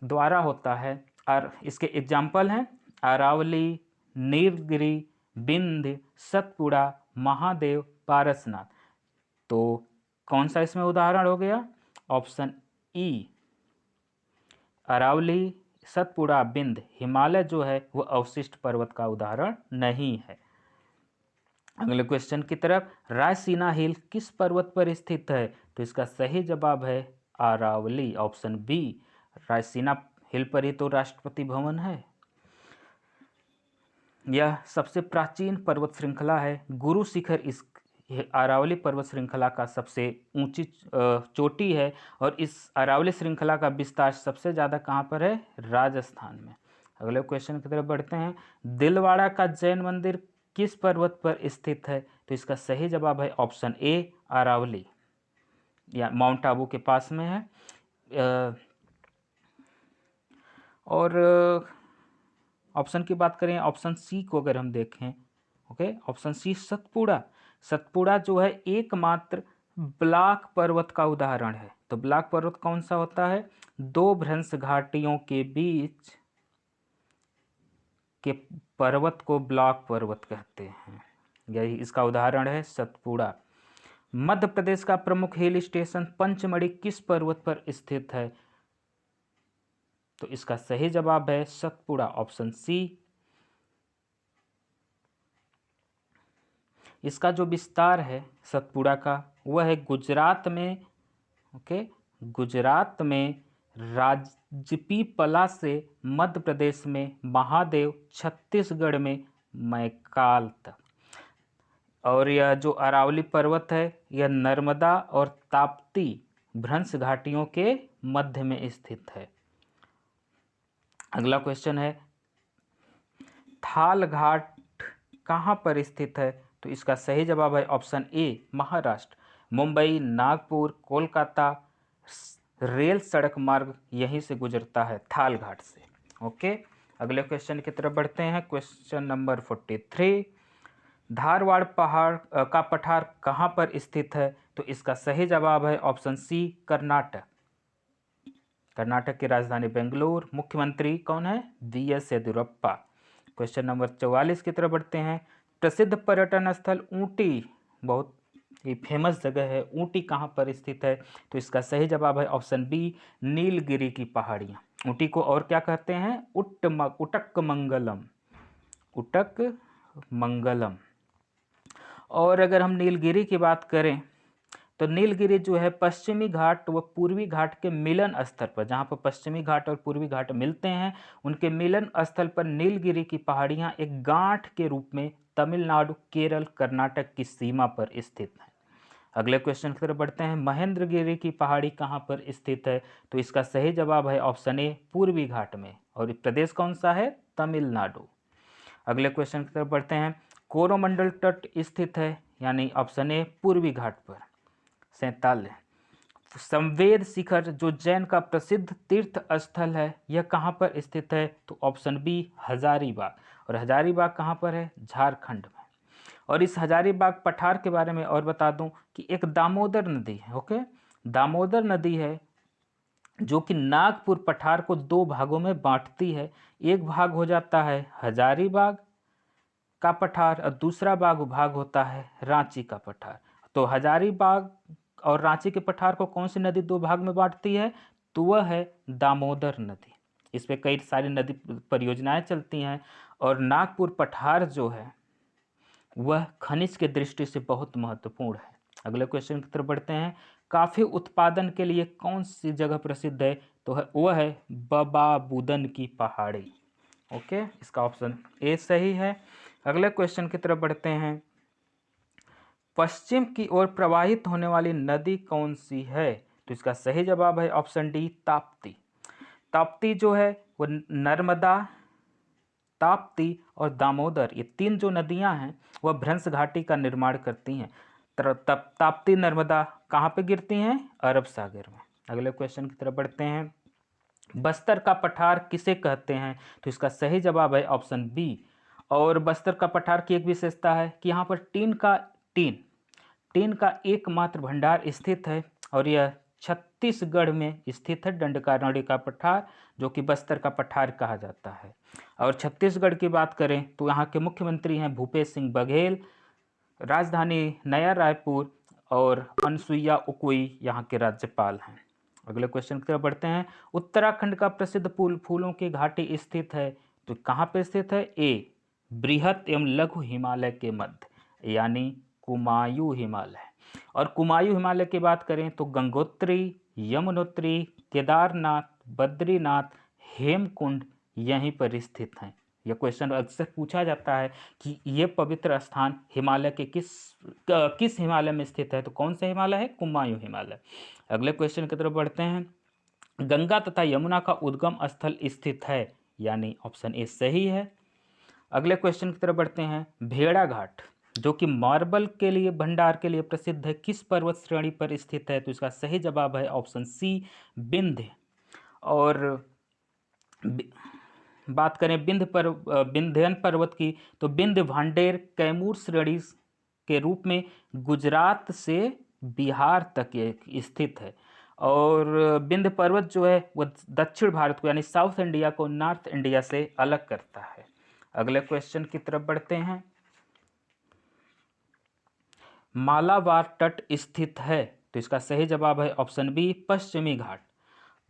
द्वारा होता है। और इसके एग्जाम्पल हैं अरावली, नीलगिरी, विंध्य, सतपुड़ा, महादेव, पारसनाथ। तो कौन सा इसमें उदाहरण हो गया? Option E, Aravalli, Satpura, Vindhya. हिमालय जो है वो अवशिष्ट पर्वत का उदाहरण नहीं है। अगले क्वेश्चन की तरफ, रायसीना हिल किस पर्वत पर स्थित है? तो इसका सही जवाब है अरावली, ऑप्शन बी। रायसीना हिल पर ही तो राष्ट्रपति भवन है। यह सबसे प्राचीन पर्वत श्रृंखला है। गुरु शिखर इस अरावली पर्वत श्रृंखला का सबसे ऊंची चोटी है। और इस अरावली श्रृंखला का विस्तार सबसे ज़्यादा कहाँ पर है? राजस्थान में। अगले क्वेश्चन की तरफ बढ़ते हैं। दिलवाड़ा का जैन मंदिर किस पर्वत पर स्थित है? तो इसका सही जवाब है ऑप्शन ए, अरावली या माउंट आबू के पास में है। और ऑप्शन की बात करें, ऑप्शन सी को अगर हम देखें, ऑप्शन सी, सतपुड़ा। सतपुड़ा जो है एकमात्र ब्लॉक पर्वत का उदाहरण है। तो ब्लॉक पर्वत कौन सा होता है? दो भ्रंश घाटियों के बीच के पर्वत को ब्लॉक पर्वत कहते हैं। यही इसका उदाहरण है सतपुड़ा। मध्य प्रदेश का प्रमुख हिल स्टेशन पंचमढ़ी किस पर्वत पर स्थित है? तो इसका सही जवाब है सतपुड़ा, ऑप्शन सी। इसका जो विस्तार है सतपुड़ा का वह है गुजरात में, गुजरात में राजपीपला से मध्य प्रदेश में महादेव, छत्तीसगढ़ में मैकाल तक। और यह जो अरावली पर्वत है यह नर्मदा और ताप्ती भ्रंश घाटियों के मध्य में स्थित है। अगला क्वेश्चन है, थाल घाट कहाँ पर स्थित है? तो इसका सही जवाब है option A, Maharashtra. Mumbai, Nagpur, Kolkata rail सड़क मार्ग यहीं से गुजरता है, थाल घाट से। ओके, अगले क्वेश्चन की तरफ बढ़ते हैं। क्वेश्चन नंबर 43, धारवाड़ पहाड़ का पठार कहाँ पर स्थित है? तो इसका सही जवाब है ऑप्शन सी, कर्नाटक। कर्नाटक की राजधानी बेंगलुरु। मुख्यमंत्री कौन है? बीएस येदियुरप्पा। क्वेश्चन नंबर 44 की तरफ बढ़ते हैं। प्रसिद्ध पर्यटन स्थल ऊटी, बहुत ही फेमस जगह है, ऊटी कहाँ पर स्थित है? तो इसका सही जवाब है ऑप्शन बी, नीलगिरी की पहाड़ियाँ। ऊटी को और क्या कहते हैं? उटकमंगलम, उटकमंगलम। और अगर हम नीलगिरी की बात करें तो नीलगिरी जो है पश्चिमी घाट व पूर्वी घाट के मिलन स्थल पर, जहाँ पर पश्चिमी घाट और पूर्वी घाट मिलते हैं, उनके मिलन स्थल पर नीलगिरी की पहाड़ियाँ एक गांठ के रूप में तमिलनाडु, केरल, कर्नाटक की सीमा पर स्थित हैं। अगले क्वेश्चन की तरफ बढ़ते हैं। महेंद्रगिरी की पहाड़ी कहाँ पर स्थित है? तो इसका सही जवाब है ऑप्शन ए, पूर्वी घाट में। और प्रदेश कौन सा है? तमिलनाडु। अगले क्वेश्चन की तरफ बढ़ते हैं। कोरोमंडल तट स्थित है, यानी ऑप्शन ए, पूर्वी घाट पर। 47, संवेद शिखर जो जैन का प्रसिद्ध तीर्थ स्थल है यह कहाँ पर स्थित है? तो ऑप्शन बी, हजारीबाग। और हजारीबाग कहाँ पर है? झारखंड में। और इस हजारीबाग पठार के बारे में और बता दूं कि एक दामोदर नदी है, दामोदर नदी है जो कि नागपुर पठार को दो भागों में बांटती है। एक भाग हो जाता है हजारीबाग का पठार और दूसरा भाग होता है रांची का पठार। तो हजारीबाग और रांची के पठार को कौन सी नदी दो भाग में बांटती है? तो वह है दामोदर नदी। इस पे कई सारी नदी परियोजनाएं चलती हैं। और नागपुर पठार जो है वह खनिज के दृष्टि से बहुत महत्वपूर्ण है। अगले क्वेश्चन की तरफ बढ़ते हैं। कॉफी उत्पादन के लिए कौन सी जगह प्रसिद्ध है? तो वह है बबाबुदन की पहाड़ी। ओके, इसका ऑप्शन ए सही है। अगले क्वेश्चन की तरफ बढ़ते हैं। पश्चिम की ओर प्रवाहित होने वाली नदी कौन सी है? तो इसका सही जवाब है ऑप्शन डी, ताप्ती। ताप्ती जो है वो नर्मदा, ताप्ती और दामोदर, ये तीन जो नदियां हैं वह भ्रंश घाटी का निर्माण करती हैं। ताप्ती नर्मदा कहाँ पे गिरती हैं? अरब सागर में। अगले क्वेश्चन की तरफ बढ़ते हैं। बस्तर का पठार किसे कहते हैं? तो इसका सही जवाब है ऑप्शन बी। और बस्तर का पठार की एक विशेषता है कि यहाँ पर टीन का एकमात्र भंडार स्थित है और यह छत्तीसगढ़ में स्थित है। दंडकारण्य का पठार जो कि बस्तर का पठार कहा जाता है। और छत्तीसगढ़ की बात करें तो यहाँ के मुख्यमंत्री हैं भूपेश सिंह बघेल, राजधानी नया रायपुर, और अनसुईया उइके यहाँ के राज्यपाल हैं। अगले क्वेश्चन की तरफ बढ़ते हैं। उत्तराखंड का प्रसिद्ध पुल फूलों की घाटी स्थित है, तो कहाँ पे स्थित है? ए, बृहत एवं लघु हिमालय के मध्य, यानी कुमायूं हिमालय। और कुमायूं हिमालय की बात करें तो गंगोत्री, यमुनोत्री, केदारनाथ, बद्रीनाथ, हेमकुंड यहीं पर स्थित हैं। यह क्वेश्चन अक्सर पूछा जाता है कि ये पवित्र स्थान हिमालय के किस हिमालय में स्थित है? तो कौन सा हिमालय है? कुमायूं हिमालय। अगले क्वेश्चन की तरफ बढ़ते हैं। गंगा तथा यमुना का उद्गम स्थल स्थित है, यानी ऑप्शन ए सही है। अगले क्वेश्चन की तरफ बढ़ते हैं। भेड़ा घाट जो कि मार्बल के लिए भंडार के लिए प्रसिद्ध है, किस पर्वत श्रेणी पर स्थित है? तो इसका सही जवाब है ऑप्शन सी, विंध्य। और बात करें विंध्यन पर्वत की, तो विंध्य भांडेर कैमूर श्रेणी के रूप में गुजरात से बिहार तक ये स्थित है। और विंध्य पर्वत जो है वह दक्षिण भारत को यानी साउथ इंडिया को नॉर्थ इंडिया से अलग करता है। अगले क्वेश्चन की तरफ बढ़ते हैं। मालाबार तट स्थित है, तो इसका सही जवाब है ऑप्शन बी, पश्चिमी घाट।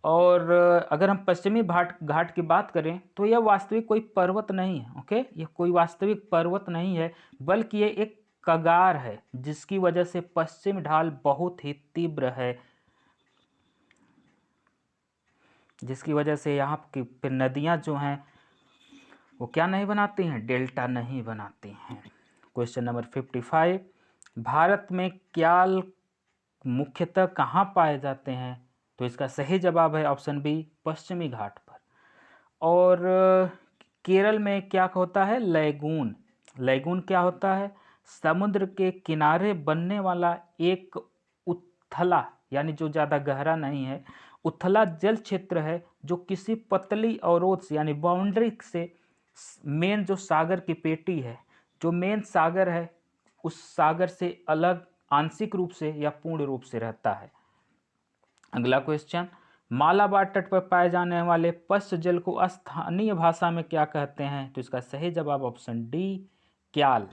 और अगर हम पश्चिमी घाट की बात करें तो यह वास्तविक कोई पर्वत नहीं है। ओके, यह कोई वास्तविक पर्वत नहीं है, बल्कि ये एक कगार है जिसकी वजह से पश्चिम ढाल बहुत ही तीव्र है, जिसकी वजह से यहाँ की नदियाँ जो हैं वो क्या नहीं बनाती हैं? डेल्टा नहीं बनाती हैं। Question number 55। भारत में क्याल मुख्यतः कहाँ पाए जाते हैं? तो इसका सही जवाब है ऑप्शन बी, पश्चिमी घाट पर। और केरल में क्या होता है? लैगून। लैगून क्या होता है? समुद्र के किनारे बनने वाला एक उथला, यानी जो ज़्यादा गहरा नहीं है, उथला जल क्षेत्र है जो किसी पतली अवरोध से यानी बाउंड्री से मेन जो सागर की पेटी है, जो मेन सागर है, उस सागर से अलग आंशिक रूप से या पूर्ण रूप से रहता है। अगला क्वेश्चन। मालाबार तट पर पाए जाने वाले पश्च जल को स्थानीय भाषा में क्या कहते हैं? तो इसका सही जवाब ऑप्शन डी, क्याल।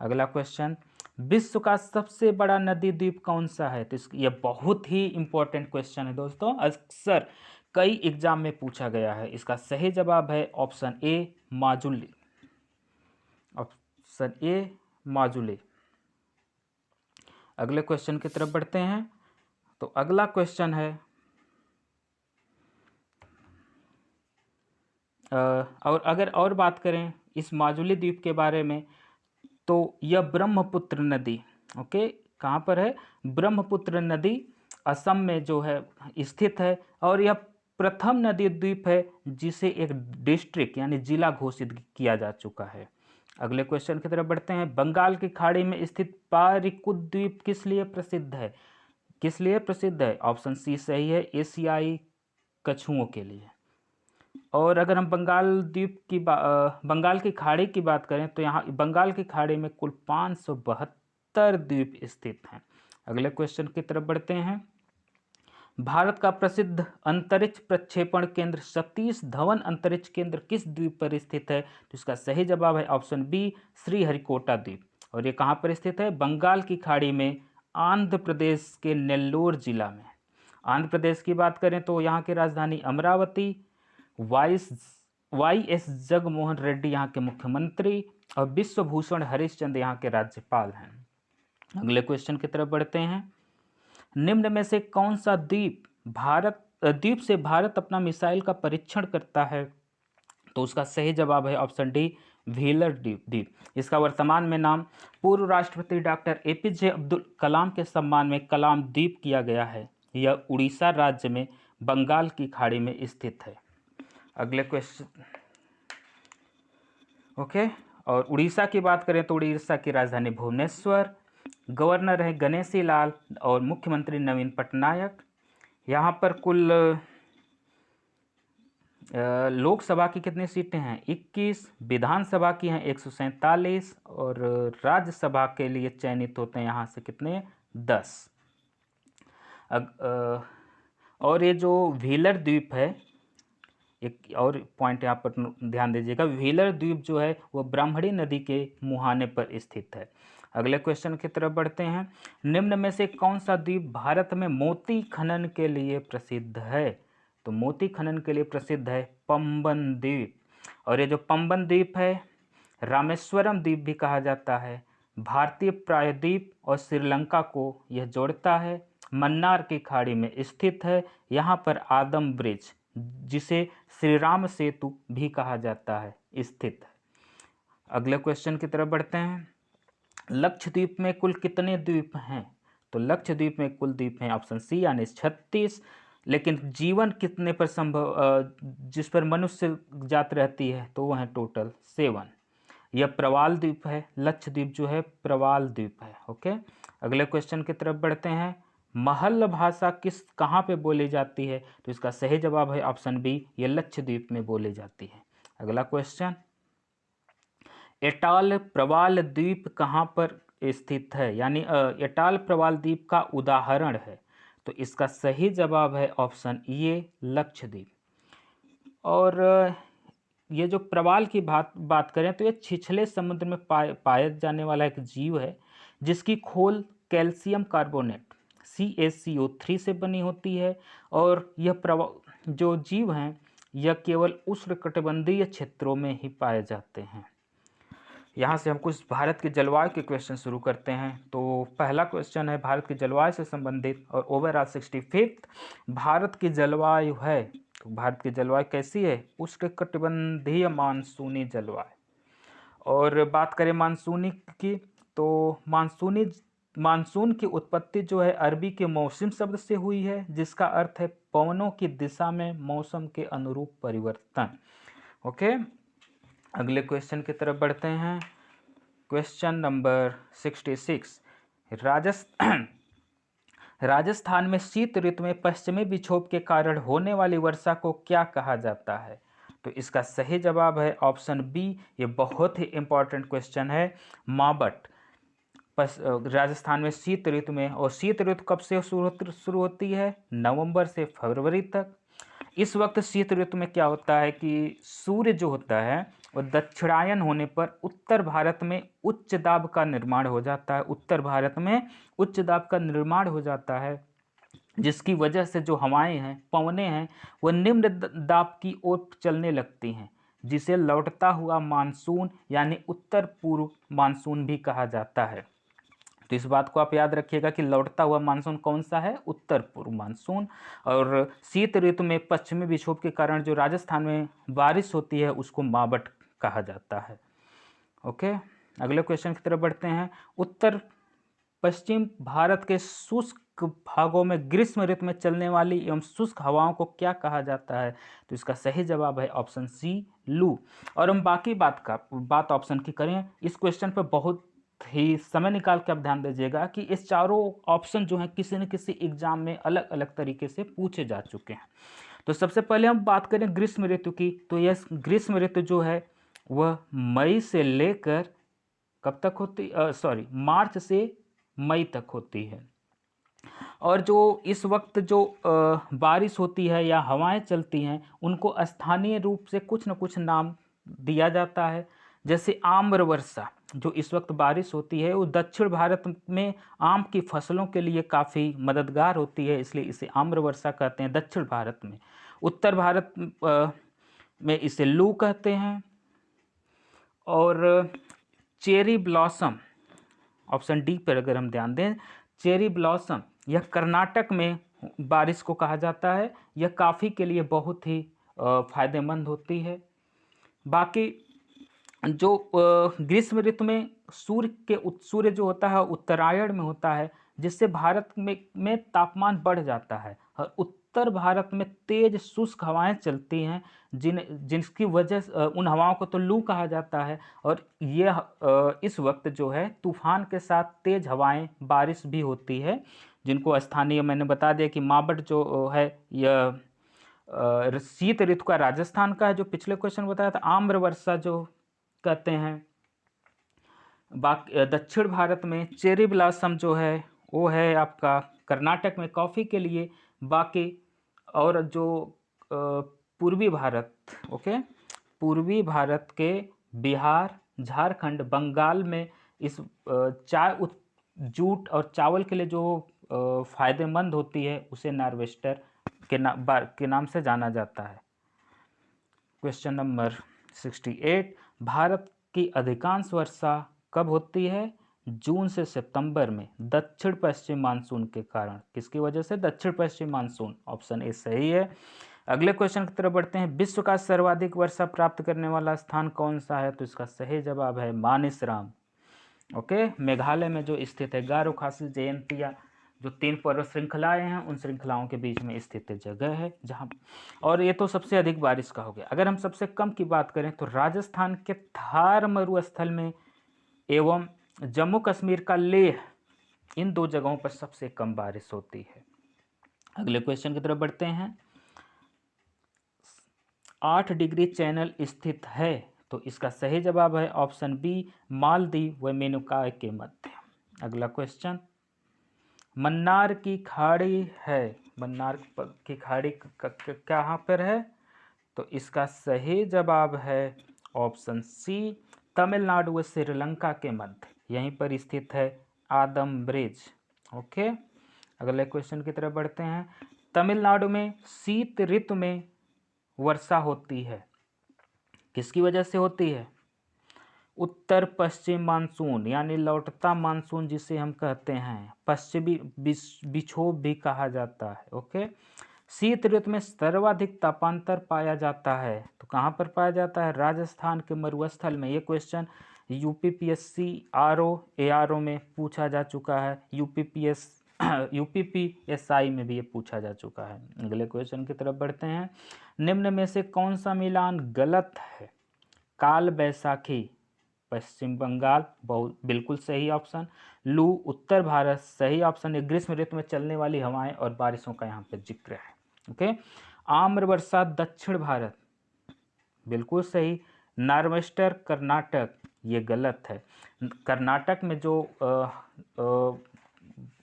अगला क्वेश्चन। विश्व का सबसे बड़ा नदी द्वीप कौन सा है? तो यह बहुत ही इंपॉर्टेंट क्वेश्चन है दोस्तों, अक्सर कई एग्जाम में पूछा गया है। इसका सही जवाब है option A, Majuli. Option A, Majuli. अगले क्वेश्चन की तरफ बढ़ते हैं। तो अगला क्वेश्चन है और अगर और बात करें इस माजुली द्वीप के बारे में, तो यह ब्रह्मपुत्र नदी, ओके, कहाँ पर है? ब्रह्मपुत्र नदी असम में जो है स्थित है, और यह प्रथम नदी द्वीप है जिसे एक डिस्ट्रिक्ट यानी जिला घोषित किया जा चुका है। अगले क्वेश्चन की तरफ बढ़ते हैं। बंगाल की खाड़ी में स्थित पारिकुद द्वीप किस लिए प्रसिद्ध है? किस लिए प्रसिद्ध है? ऑप्शन सी सही है, एशियाई कछुओं के लिए। और अगर हम बंगाल की खाड़ी की बात करें तो यहाँ बंगाल की खाड़ी में कुल 572 द्वीप स्थित हैं। अगले क्वेश्चन की तरफ बढ़ते हैं। भारत का प्रसिद्ध अंतरिक्ष प्रक्षेपण केंद्र सतीश धवन अंतरिक्ष केंद्र किस द्वीप पर स्थित है? तो इसका सही जवाब है ऑप्शन बी, श्रीहरिकोटा द्वीप। और ये कहाँ पर स्थित है? बंगाल की खाड़ी में, आंध्र प्रदेश के नेल्लोर जिला में। आंध्र प्रदेश की बात करें तो यहाँ की राजधानी अमरावती, वाई.एस. जगनमोहन रेड्डी यहाँ के मुख्यमंत्री, और विश्वभूषण हरिश्चंद्र यहाँ के राज्यपाल हैं। अगले क्वेश्चन की तरफ बढ़ते हैं। निम्न में से कौन सा द्वीप से भारत अपना मिसाइल का परीक्षण करता है? तो उसका सही जवाब है ऑप्शन डी, व्हीलर द्वीप। इसका वर्तमान में नाम पूर्व राष्ट्रपति डॉक्टर एपीजे अब्दुल कलाम के सम्मान में कलाम द्वीप किया गया है। यह उड़ीसा राज्य में बंगाल की खाड़ी में स्थित है। अगले क्वेश्चन, ओके, और उड़ीसा की बात करें तो उड़ीसा की राजधानी भुवनेश्वर, गवर्नर हैं गणेशी लाल और मुख्यमंत्री नवीन पटनायक। यहाँ पर कुल लोकसभा की कितनी सीटें हैं? 21। विधानसभा की हैं 147 और राज्यसभा के लिए चयनित होते हैं यहाँ से कितने? 10। और ये जो व्हीलर द्वीप है, एक और पॉइंट यहाँ पर ध्यान दीजिएगा, व्हीलर द्वीप जो है वो ब्राह्मणी नदी के मुहाने पर स्थित है। अगले क्वेश्चन की तरफ बढ़ते हैं। निम्न में से कौन सा द्वीप भारत में मोती खनन के लिए प्रसिद्ध है? तो मोती खनन के लिए प्रसिद्ध है पंबन द्वीप। और ये जो पंबन द्वीप है, रामेश्वरम द्वीप भी कहा जाता है, भारतीय प्रायद्वीप और श्रीलंका को यह जोड़ता है, मन्नार की खाड़ी में स्थित है, यहाँ पर आदम ब्रिज जिसे श्री राम सेतु भी कहा जाता है स्थित है। अगले क्वेश्चन की तरफ बढ़ते हैं। लक्षद्वीप में कुल कितने द्वीप हैं? तो लक्षद्वीप में कुल द्वीप हैं ऑप्शन सी यानी 36। लेकिन जीवन कितने पर संभव जिस पर मनुष्य जात रहती है तो वह है टोटल 7। यह प्रवाल द्वीप है, लक्षद्वीप जो है प्रवाल द्वीप है। ओके, अगले क्वेश्चन की तरफ बढ़ते हैं। महल भाषा कहाँ पे बोली जाती है? तो इसका सही जवाब है ऑप्शन बी, ये लक्षद्वीप में बोली जाती है। अगला क्वेश्चन, एटाल प्रवाल द्वीप कहाँ पर स्थित है? यानी एटाल प्रवाल द्वीप का उदाहरण है। तो इसका सही जवाब है ऑप्शन ए, लक्षद्वीप। और ये जो प्रवाल की बात करें तो ये छिछले समुद्र में पाया जाने वाला एक जीव है जिसकी खोल कैल्शियम कार्बोनेट CaCO3 से बनी होती है। और यह जो जीव हैं यह केवल उष्णकटिबंधीय क्षेत्रों में ही पाए जाते हैं। यहाँ से हम कुछ भारत की जलवायु के क्वेश्चन शुरू करते हैं। तो पहला क्वेश्चन है भारत की जलवायु से संबंधित और ओवरऑल 65th भारत की जलवायु है। तो भारत की जलवायु कैसी है? उष्णकटिबंधीय मानसूनी जलवायु। और बात करें मानसूनी की, तो मानसून की उत्पत्ति जो है अरबी के मौसम शब्द से हुई है जिसका अर्थ है पवनों की दिशा में मौसम के अनुरूप परिवर्तन। ओके, अगले क्वेश्चन की तरफ बढ़ते हैं। क्वेश्चन नंबर 66, राजस्थान में शीत ऋतु में पश्चिमी विक्षोभ के कारण होने वाली वर्षा को क्या कहा जाता है? तो इसका सही जवाब है ऑप्शन बी, ये बहुत ही इंपॉर्टेंट क्वेश्चन है, मावठ। राजस्थान में शीत ऋतु में, और शीत ऋतु कब से शुरू होती है? नवंबर से फरवरी तक। इस वक्त शीत ऋतु में क्या होता है कि सूर्य जो होता है वो दक्षिणायन होने पर उत्तर भारत में उच्च दाब का निर्माण हो जाता है। उत्तर भारत में उच्च दाब का निर्माण हो जाता है जिसकी वजह से जो हवाएं हैं, पवनें हैं, वो निम्न दाब की ओर चलने लगती हैं जिसे लौटता हुआ मानसून यानी उत्तर पूर्व मानसून भी कहा जाता है। तो इस बात को आप याद रखिएगा कि लौटता हुआ मानसून कौन सा है? उत्तर पूर्व मानसून। और शीत ऋतु में पश्चिमी विक्षोभ के कारण जो राजस्थान में बारिश होती है उसको मावठ कहा जाता है। ओके, अगले क्वेश्चन की तरफ बढ़ते हैं। उत्तर पश्चिम भारत के शुष्क भागों में ग्रीष्म ऋतु में चलने वाली एवं शुष्क हवाओं को क्या कहा जाता है? तो इसका सही जवाब है ऑप्शन सी, लू। और हम बाकी बात ऑप्शन की करें, इस क्वेश्चन पर बहुत ही समय निकाल के आप ध्यान दीजिएगा कि इस चारों ऑप्शन जो हैं किसी न किसी एग्जाम में अलग अलग तरीके से पूछे जा चुके हैं। तो सबसे पहले हम बात करें ग्रीष्म ऋतु की, तो यह ग्रीष्म ऋतु जो है वह मई से लेकर कब तक होती, मार्च से मई तक होती है। और जो इस वक्त जो बारिश होती है या हवाएं चलती हैं उनको स्थानीय रूप से कुछ न कुछ नाम दिया जाता है। जैसे आम्र वर्षा, जो इस वक्त बारिश होती है वो दक्षिण भारत में आम की फसलों के लिए काफ़ी मददगार होती है, इसलिए इसे आम्र वर्षा कहते हैं दक्षिण भारत में। उत्तर भारत में इसे लू कहते हैं। और चेरी ब्लॉसम, ऑप्शन डी पर अगर हम ध्यान दें, चेरी ब्लॉसम यह कर्नाटक में बारिश को कहा जाता है। यह काफ़ी के लिए बहुत ही फायदेमंद होती है। बाकी जो ग्रीष्म ऋतु में सूर्य जो होता है उत्तरायण में होता है जिससे भारत में तापमान बढ़ जाता है। और उत्तर भारत में तेज शुष्क हवाएं चलती हैं, जिसकी वजह से उन हवाओं को तो लू कहा जाता है, और ये इस वक्त जो है तूफान के साथ तेज हवाएं, बारिश भी होती है, जिनको स्थानीय मैंने बता दिया कि मावठ जो है यह शीत ऋतु का राजस्थान का है, जो पिछले क्वेश्चन बताया था। आम्र वर्षा जो कहते हैं। बाकी दक्षिण भारत में चेरी ब्लॉसम जो है वो है आपका कर्नाटक में कॉफ़ी के लिए। बाकी और जो पूर्वी भारत, ओके, पूर्वी भारत के बिहार, झारखंड, बंगाल में इस जूट और चावल के लिए जो फ़ायदेमंद होती है उसे नार्वेस्टर के नाम से जाना जाता है। क्वेश्चन नंबर 68, भारत की अधिकांश वर्षा कब होती है? जून से सितंबर में, दक्षिण पश्चिम मानसून के कारण। किसकी वजह से? दक्षिण पश्चिम मानसून। ऑप्शन ए सही है। अगले क्वेश्चन की तरफ बढ़ते हैं। विश्व का सर्वाधिक वर्षा प्राप्त करने वाला स्थान कौन सा है? तो इसका सही जवाब है मानेसराम। ओके, मेघालय में जो स्थित है, गारो खासी जयंतिया जो 3 पर्वत श्रृंखलाएं हैं उन श्रृंखलाओं के बीच में स्थित जगह है जहां, और ये तो सबसे अधिक बारिश का हो गया। अगर हम सबसे कम की बात करें तो राजस्थान के थार मरुस्थल में एवं जम्मू कश्मीर का लेह, इन 2 जगहों पर सबसे कम बारिश होती है। अगले क्वेश्चन की तरफ बढ़ते हैं। 8 डिग्री चैनल स्थित है, तो इसका सही जवाब है ऑप्शन बी, मालदीव व मेनुकाय के मध्य। अगला क्वेश्चन, मन्नार की खाड़ी है, मन्नार की खाड़ी कहाँ पर है? तो इसका सही जवाब है ऑप्शन सी, तमिलनाडु व श्रीलंका के मध्य, यहीं पर स्थित है आदम ब्रिज। ओके, अगले क्वेश्चन की तरफ बढ़ते हैं। तमिलनाडु में शीत ऋतु में वर्षा होती है, किसकी वजह से होती है? उत्तर पश्चिम मानसून यानी लौटता मानसून जिसे हम कहते हैं, पश्चिमी विक्षोभ भी कहा जाता है। ओके, शीत ऋतु में सर्वाधिक तापांतर पाया जाता है, तो कहाँ पर पाया जाता है? राजस्थान के मरुस्थल में। ये क्वेश्चन यूपीपीएससी आरओ एआरओ में पूछा जा चुका है, यूपीपीएसआई में भी ये पूछा जा चुका है। अगले क्वेश्चन की तरफ बढ़ते हैं। निम्न में से कौन सा मिलान गलत है? काल बैसाखी पश्चिम बंगाल, बहुत बिल्कुल सही ऑप्शन। लू उत्तर भारत, सही ऑप्शन है। ग्रीष्म ऋतु में चलने वाली हवाएं और बारिशों का यहाँ पे जिक्र है। ओके, आम्र वर्षा दक्षिण भारत, बिल्कुल सही। नार्वेस्टर कर्नाटक, ये गलत है। कर्नाटक में जो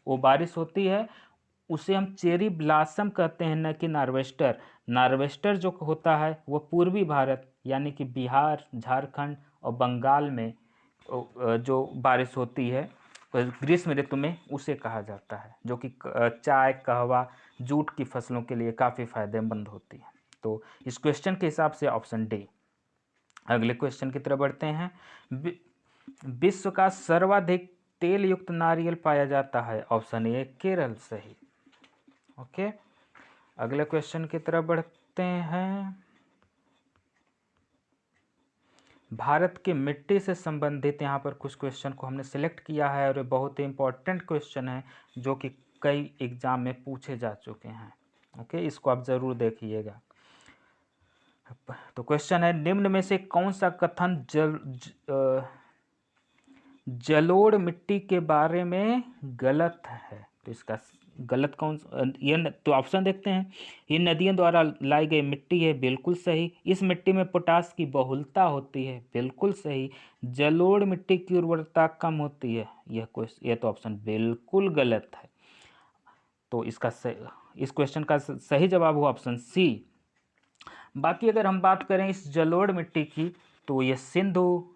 वो बारिश होती है उसे हम चेरी ब्लॉसम कहते हैं, न कि नार्वेस्टर। नार्वेस्टर जो होता है वो पूर्वी भारत यानी कि बिहार, झारखंड और बंगाल में जो बारिश होती है ग्रीष्म ऋतु में उसे कहा जाता है, जो कि चाय, कहवा, जूट की फसलों के लिए काफ़ी फायदेमंद होती है। तो इस क्वेश्चन के हिसाब से ऑप्शन डी। अगले क्वेश्चन की तरफ बढ़ते हैं। विश्व का सर्वाधिक तेल युक्त नारियल पाया जाता है, ऑप्शन ए केरल, सही। ओके, अगले क्वेश्चन की तरफ बढ़ते हैं। भारत की मिट्टी से संबंधित यहाँ पर कुछ क्वेश्चन को हमने सिलेक्ट किया है और ये बहुत ही इंपॉर्टेंट क्वेश्चन है जो कि कई एग्जाम में पूछे जा चुके हैं। ओके, इसको आप ज़रूर देखिएगा। तो क्वेश्चन है, निम्न में से कौन सा कथन जलोढ़ मिट्टी के बारे में गलत है? तो इसका गलत कौन, ये तो ऑप्शन देखते हैं। ये नदियों द्वारा लाई गई मिट्टी है, बिल्कुल सही। इस मिट्टी में पोटास की बहुलता होती है, बिल्कुल सही। जलोढ़ मिट्टी की उर्वरता कम होती है, यह तो ऑप्शन बिल्कुल गलत है। तो इसका इस क्वेश्चन का सही जवाब हुआ ऑप्शन सी। बाकी अगर हम बात करें इस जलोढ़ मिट्टी की, तो ये सिंधु,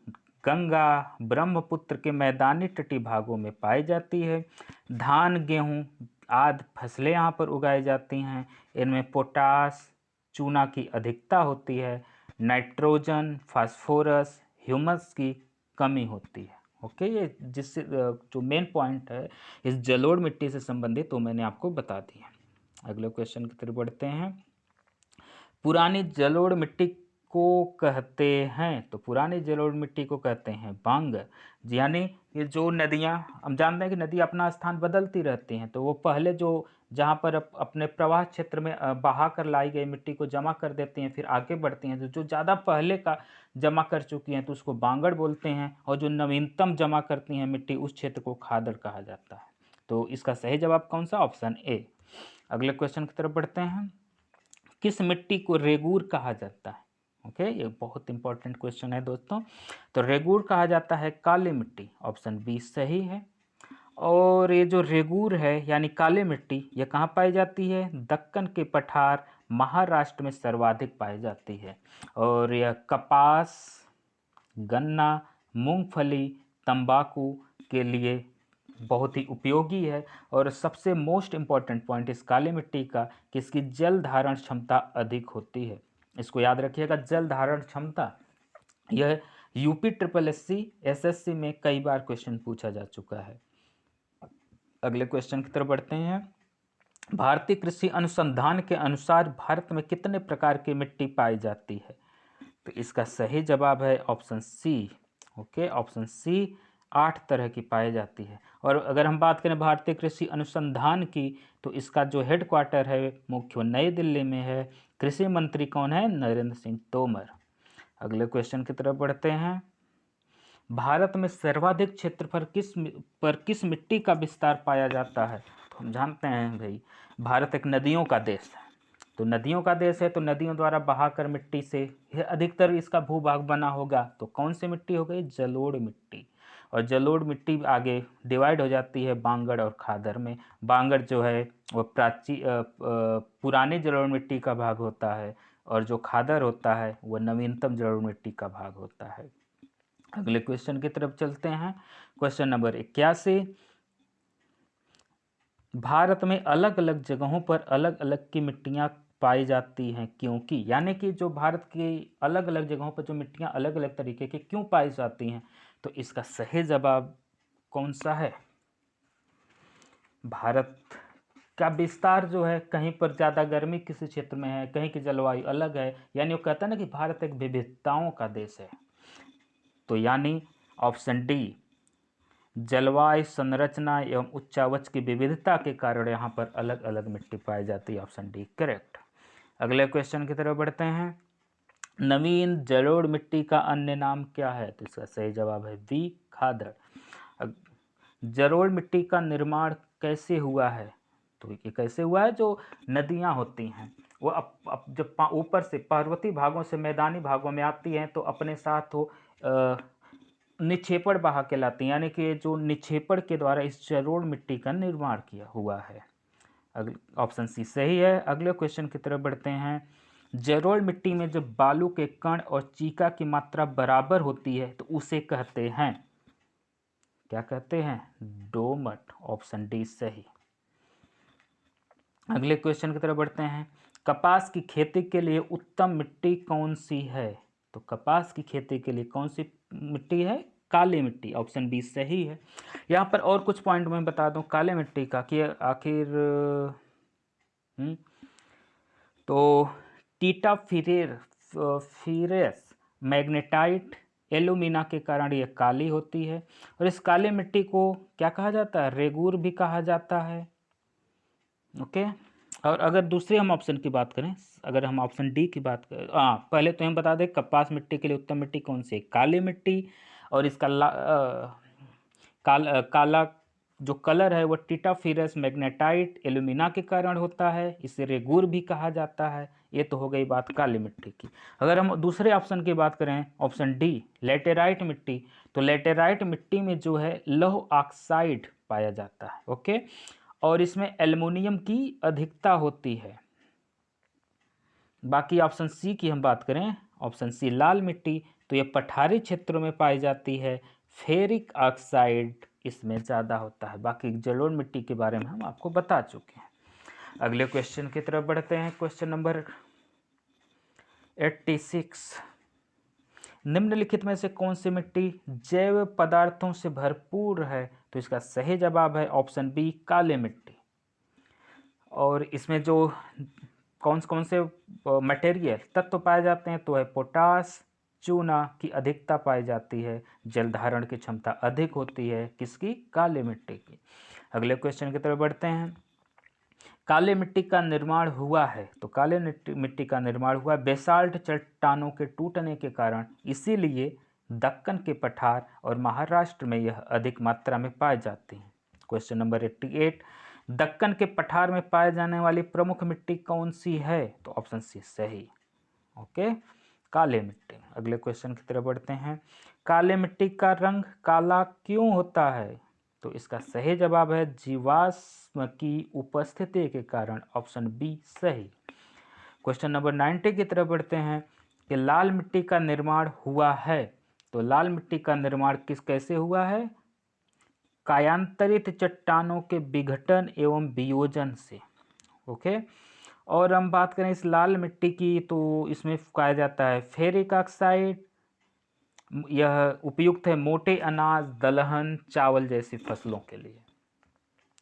गंगा, ब्रह्मपुत्र के मैदानी तटीय भागों में पाई जाती है। धान, गेहूँ आदि फसलें यहाँ पर उगाई जाती हैं। इनमें पोटास, चूना की अधिकता होती है। नाइट्रोजन, फास्फोरस, ह्यूमस की कमी होती है। ओके, ये जिससे जो मेन पॉइंट है इस जलोढ़ मिट्टी से संबंधित तो मैंने आपको बता दिया। अगले क्वेश्चन की तरफ बढ़ते हैं। पुरानी जलोढ़ मिट्टी को कहते हैं, तो पुरानी जलोढ़ मिट्टी को कहते हैं बांगर। यानी ये जो नदियाँ, हम जानते हैं कि नदी अपना स्थान बदलती रहती हैं, तो वो पहले जो जहाँ पर अपने प्रवाह क्षेत्र में बहा कर लाई गई मिट्टी को जमा कर देती हैं, फिर आगे बढ़ती हैं। जो ज़्यादा पहले का जमा कर चुकी हैं तो उसको बांगड़ बोलते हैं, और जो नवीनतम जमा करती हैं मिट्टी उस क्षेत्र को खादड़ कहा जाता है। तो इसका सही जवाब कौन सा? Option A. अगले क्वेश्चन की तरफ बढ़ते हैं। किस मिट्टी को रेगूर कहा जाता है? ओके, ये बहुत इंपॉर्टेंट क्वेश्चन है दोस्तों। तो रेगूर कहा जाता है काली मिट्टी, ऑप्शन बी सही है। और ये जो रेगूर है यानी काली मिट्टी, ये कहाँ पाई जाती है? दक्कन के पठार महाराष्ट्र में सर्वाधिक पाई जाती है। और यह कपास, गन्ना, मूंगफली, तंबाकू के लिए बहुत ही उपयोगी है। और सबसे मोस्ट इम्पॉर्टेंट पॉइंट इस काली मिट्टी का कि इसकी जल धारण क्षमता अधिक होती है। इसको याद रखिएगा, जल धारण क्षमता। यह यूपी ट्रिपल एससी एसएससी में कई बार क्वेश्चन पूछा जा चुका है। अगले क्वेश्चन की तरफ बढ़ते हैं। भारतीय कृषि अनुसंधान के अनुसार भारत में कितने प्रकार की मिट्टी पाई जाती है? तो इसका सही जवाब है option C. Okay, option C, 8 तरह की पाई जाती है। और अगर हम बात करें भारतीय कृषि अनुसंधान की, तो इसका जो हेडक्वार्टर है मुख्य नई दिल्ली में है। कृषि मंत्री कौन है? नरेंद्र सिंह तोमर। अगले क्वेश्चन की तरफ बढ़ते हैं। भारत में सर्वाधिक क्षेत्रफल किस मिट्टी का विस्तार पाया जाता है? तो हम जानते हैं भाई, भारत एक नदियों का देश है। तो नदियों का देश है तो नदियों द्वारा बहाकर मिट्टी से अधिकतर इसका भूभाग बना होगा। तो कौन सी मिट्टी हो गई? जलोढ़ मिट्टी। और जलोढ़ मिट्टी आगे डिवाइड हो जाती है बांगड़ और खादर में। बांगड़ जो है वो पुरानी जलोढ़ मिट्टी का भाग होता है, और जो खादर होता है वह नवीनतम जलोढ़ मिट्टी का भाग होता है। अगले क्वेश्चन की तरफ चलते हैं। Question number 81। भारत में अलग अलग जगहों पर अलग अलग की मिट्टियां पाई जाती हैं, क्योंकि यानी कि जो भारत की अलग अलग जगहों पर जो मिट्टियां अलग अलग तरीके की क्यों पाई जाती हैं? तो इसका सही जवाब कौन सा है? भारत का विस्तार जो है, कहीं पर ज़्यादा गर्मी किसी क्षेत्र में है, कहीं की जलवायु अलग है, यानी वो कहता है ना कि भारत एक विविधताओं का देश है। तो यानी ऑप्शन डी, जलवायु, संरचना एवं उच्चावच की विविधता के कारण यहाँ पर अलग अलग मिट्टी पाई जाती है। Option D correct. अगले क्वेश्चन की तरफ बढ़ते हैं। नवीन जलोढ़ मिट्टी का अन्य नाम क्या है? तो इसका सही जवाब है बी, खादड़। जलोढ़ मिट्टी का निर्माण कैसे हुआ है? तो ये कैसे हुआ है? जो नदियाँ होती हैं वो जब ऊपर से पर्वतीय भागों से मैदानी भागों में आती हैं तो अपने साथ वो निक्षेपण बहा के लाती हैं, यानी कि जो निक्षेपण के द्वारा इस जलोढ़ मिट्टी का निर्माण किया हुआ है। अगले ऑप्शन सी सही है। अगले क्वेश्चन की तरफ बढ़ते हैं। जलोढ़ मिट्टी में जब बालू के कण और चीका की मात्रा बराबर होती है तो उसे कहते हैं, क्या कहते हैं? डोमट। ऑप्शन डी सही। अगले क्वेश्चन की तरफ बढ़ते हैं। कपास की खेती के लिए उत्तम मिट्टी कौन सी है? तो कपास की खेती के लिए कौन सी मिट्टी है? काली मिट्टी। ऑप्शन बी सही है। यहाँ पर और कुछ पॉइंट मैं बता दूं काली मिट्टी का कि आखिर तो टीटा फिरेस मैग्नेटाइट एलुमिना के कारण ये काली होती है। और इस काली मिट्टी को क्या कहा जाता है? रेगूर भी कहा जाता है। ओके। और अगर दूसरे हम ऑप्शन की बात करें, अगर हम ऑप्शन डी की बात करें, पहले तो हम बता दें कपास मिट्टी के लिए उत्तम मिट्टी कौन सी है? काली मिट्टी। और इसका काला जो कलर है वो टीटाफिरस मैग्नेटाइट एल्यूमिना के कारण होता है, इसे रेगूर भी कहा जाता है। ये तो हो गई बात काली मिट्टी की। अगर हम दूसरे ऑप्शन की बात करें, ऑप्शन डी लेटेराइट मिट्टी, तो लेटेराइट मिट्टी में जो है लौह ऑक्साइड पाया जाता है। ओके। और इसमें एल्युमिनियम की अधिकता होती है। बाकी ऑप्शन सी की हम बात करें, ऑप्शन सी लाल मिट्टी, तो ये पठारी क्षेत्रों में पाई जाती है। फेरिक ऑक्साइड इसमें ज़्यादा होता है। बाकी जलोढ़ मिट्टी के बारे में हम आपको बता चुके हैं। अगले क्वेश्चन की तरफ बढ़ते हैं। Question number 86। निम्नलिखित में से कौन सी मिट्टी जैव पदार्थों से भरपूर है? तो इसका सही जवाब है ऑप्शन बी, काली मिट्टी। और इसमें जो कौन से मटेरियल तत्व पाए जाते हैं तो है पोटास, चूना की अधिकता पाई जाती है। जल धारण की क्षमता अधिक होती है किसकी? काली मिट्टी की। अगले क्वेश्चन की तरफ बढ़ते हैं। काले मिट्टी का निर्माण हुआ है, तो काले मिट्टी का निर्माण हुआ बेसाल्ट चट्टानों के टूटने के कारण, इसीलिए दक्कन के पठार और महाराष्ट्र में यह अधिक मात्रा में पाए जाती हैं। क्वेश्चन नंबर 88, दक्कन के पठार में पाए जाने वाली प्रमुख मिट्टी कौन सी है? तो ऑप्शन सी सही। ओके, काले मिट्टी। अगले क्वेश्चन की तरफ बढ़ते हैं। काले मिट्टी का रंग काला क्यों होता है? तो इसका सही जवाब है जीवाश्म की उपस्थिति के कारण, ऑप्शन बी सही। क्वेश्चन नंबर 90 की तरफ बढ़ते हैं कि लाल मिट्टी का निर्माण हुआ है, तो लाल मिट्टी का निर्माण कैसे हुआ है? कायांतरित चट्टानों के विघटन एवं वियोजन से। ओके, और हम बात करें इस लाल मिट्टी की, तो इसमें पाया जाता है फेरिक ऑक्साइड। यह उपयुक्त है मोटे अनाज, दलहन, चावल जैसी फसलों के लिए।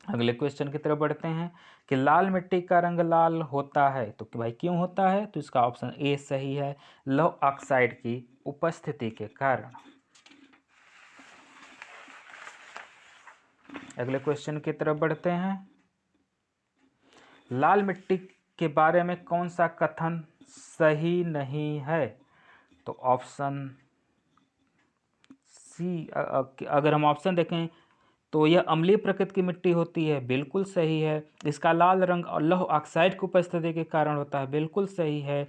अगले क्वेश्चन की तरफ बढ़ते हैं कि लाल मिट्टी का रंग लाल होता है, तो कि भाई क्यों होता है? तो इसका ऑप्शन ए सही है, लौह ऑक्साइड की उपस्थिति के कारण। अगले क्वेश्चन की तरफ बढ़ते हैं। लाल मिट्टी के बारे में कौन सा कथन सही नहीं है? तो ऑप्शन सी, अगर हम ऑप्शन देखें तो यह अम्लीय प्रकृति की मिट्टी होती है, बिल्कुल सही है। इसका लाल रंग लौह ऑक्साइड की उपस्थिति के कारण होता है, बिल्कुल सही है।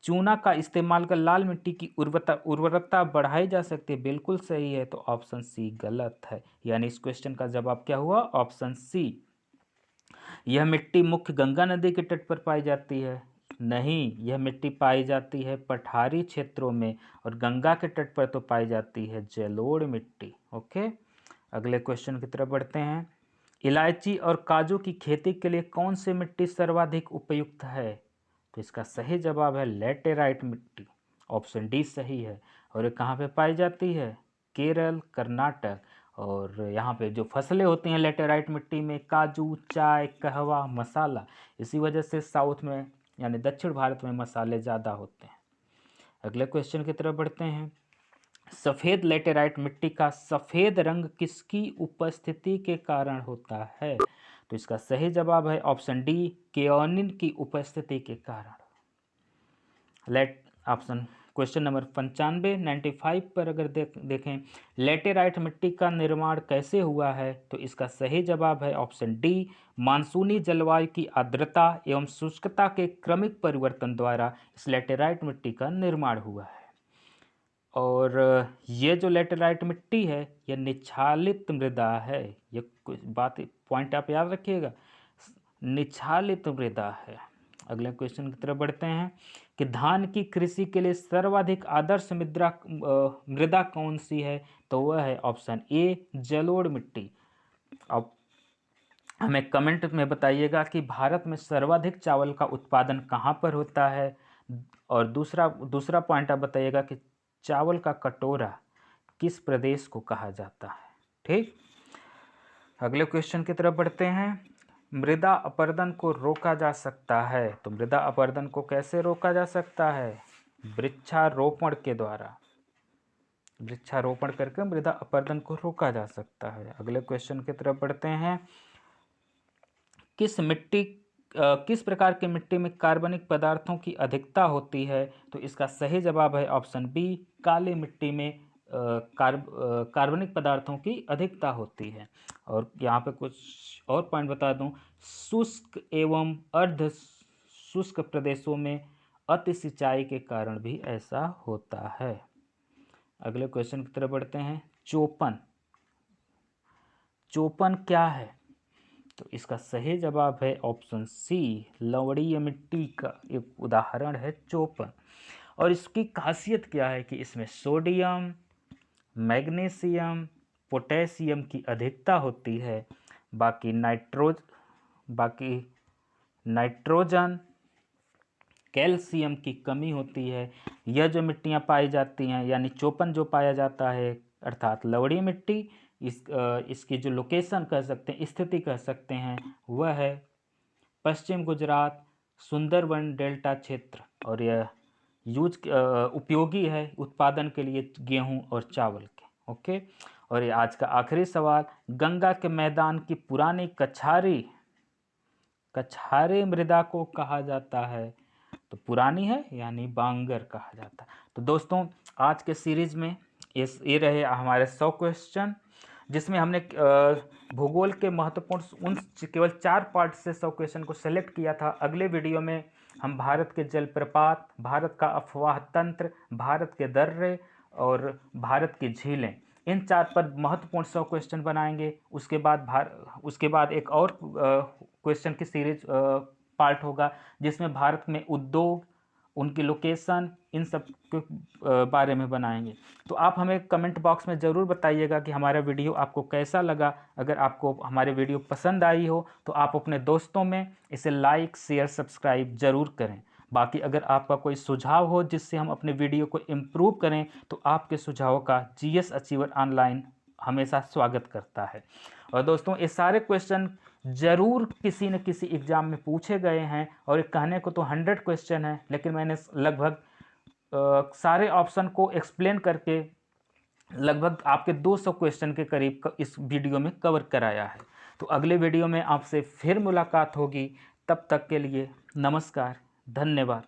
चूना का इस्तेमाल कर लाल मिट्टी की उर्वरता बढ़ाई जा सकती है, बिल्कुल सही है। तो ऑप्शन सी गलत है, यानी इस क्वेश्चन का जवाब क्या हुआ? Option C. यह मिट्टी मुख्य गंगा नदी के तट पर पाई जाती है? नहीं, यह मिट्टी पाई जाती है पठारी क्षेत्रों में, और गंगा के तट पर तो पाई जाती है जलोढ़ मिट्टी। ओके, अगले क्वेश्चन की तरफ बढ़ते हैं। इलायची और काजू की खेती के लिए कौन सी मिट्टी सर्वाधिक उपयुक्त है? तो इसका सही जवाब है लैटेराइट मिट्टी, ऑप्शन डी सही है। और ये कहाँ पे पाई जाती है? केरल, कर्नाटक। और यहाँ पे जो फसलें होती हैं लैटेराइट मिट्टी में, काजू, चाय, कहवा, मसाला, इसी वजह से साउथ में यानी दक्षिण भारत में मसाले ज़्यादा होते हैं। अगले क्वेश्चन की तरफ बढ़ते हैं। सफ़ेद लैटेराइट मिट्टी का सफ़ेद रंग किसकी उपस्थिति के कारण होता है? तो इसका सही जवाब है ऑप्शन डी, केओनिन की उपस्थिति के कारण। ऑप्शन क्वेश्चन नंबर 95 पर अगर देखें लैटेराइट मिट्टी का निर्माण कैसे हुआ है, तो इसका सही जवाब है ऑप्शन डी, मानसूनी जलवायु की आर्द्रता एवं शुष्कता के क्रमिक परिवर्तन द्वारा इस लैटेराइट मिट्टी का निर्माण हुआ है। और ये जो लैटेराइट मिट्टी है यह निच्छालित मृदा है, ये कुछ बात पॉइंट आप याद रखिएगा, निच्छालित मृदा है। अगले क्वेश्चन की तरफ बढ़ते हैं कि धान की कृषि के लिए सर्वाधिक आदर्श मृदा कौन सी है? तो वह है ऑप्शन ए, जलोढ़ मिट्टी। अब हमें कमेंट में बताइएगा कि भारत में सर्वाधिक चावल का उत्पादन कहाँ पर होता है, और दूसरा पॉइंट आप बताइएगा कि चावल का कटोरा किस प्रदेश को कहा जाता है। ठीक, अगले क्वेश्चन की तरफ बढ़ते हैं। मृदा अपरदन को रोका जा सकता है, तो मृदा अपरदन को कैसे रोका जा सकता है? वृक्षारोपण के द्वारा, वृक्षारोपण करके मृदा अपरदन को रोका जा सकता है। अगले क्वेश्चन की तरफ बढ़ते हैं। किस प्रकार की मिट्टी में कार्बनिक पदार्थों की अधिकता होती है? तो इसका सही जवाब है ऑप्शन बी, काली मिट्टी में कार्बनिक पदार्थों की अधिकता होती है। और यहाँ पे कुछ और पॉइंट बता दूं, शुष्क एवं अर्ध शुष्क प्रदेशों में अति सिंचाई के कारण भी ऐसा होता है। अगले क्वेश्चन की तरफ बढ़ते हैं। चोपन क्या है? तो इसका सही जवाब है ऑप्शन सी, लवणीय मिट्टी का एक उदाहरण है चोपन। और इसकी खासियत क्या है कि इसमें सोडियम, मैग्नीशियम, पोटेशियम की अधिकता होती है, बाकी नाइट्रोजन, कैल्शियम की कमी होती है। यह जो मिट्टियां पाई जाती हैं, यानी चोपन जो पाया जाता है अर्थात लवणीय मिट्टी, इसकी जो लोकेशन कह सकते हैं, स्थिति कह सकते हैं, वह है पश्चिम गुजरात, सुंदरबन डेल्टा क्षेत्र। और यह उपयोगी है उत्पादन के लिए गेहूं और चावल के। ओके, और ये आज का आखिरी सवाल, गंगा के मैदान की पुरानी कछारे मृदा को कहा जाता है? तो पुरानी है यानी बांगर कहा जाता है। तो दोस्तों आज के सीरीज में ये रहे हमारे 100 क्वेश्चन, जिसमें हमने भूगोल के महत्वपूर्ण उन केवल 4 पार्ट से 100 क्वेश्चन को सेलेक्ट किया था। अगले वीडियो में हम भारत के जलप्रपात, भारत का अफवाह तंत्र, भारत के दर्रे और भारत की झीलें, इन 4 पर महत्वपूर्ण 100 क्वेश्चन बनाएंगे। उसके बाद एक और क्वेश्चन की सीरीज पार्ट होगा जिसमें भारत में उद्योग, उनकी लोकेशन, इन सब के बारे में बनाएंगे। तो आप हमें कमेंट बॉक्स में ज़रूर बताइएगा कि हमारा वीडियो आपको कैसा लगा। अगर आपको हमारे वीडियो पसंद आई हो तो आप अपने दोस्तों में इसे लाइक, शेयर, सब्सक्राइब ज़रूर करें। बाकी अगर आपका कोई सुझाव हो जिससे हम अपने वीडियो को इम्प्रूव करें तो आपके सुझावों का जीएस अचीवर ऑनलाइन हमेशा स्वागत करता है। और दोस्तों ये सारे क्वेश्चन ज़रूर किसी न किसी एग्ज़ाम में पूछे गए हैं, और कहने को तो 100 क्वेश्चन है, लेकिन मैंने लगभग सारे ऑप्शन को एक्सप्लेन करके लगभग आपके 200 क्वेश्चन के करीब इस वीडियो में कवर कराया है। तो अगले वीडियो में आपसे फिर मुलाकात होगी। तब तक के लिए नमस्कार, धन्यवाद।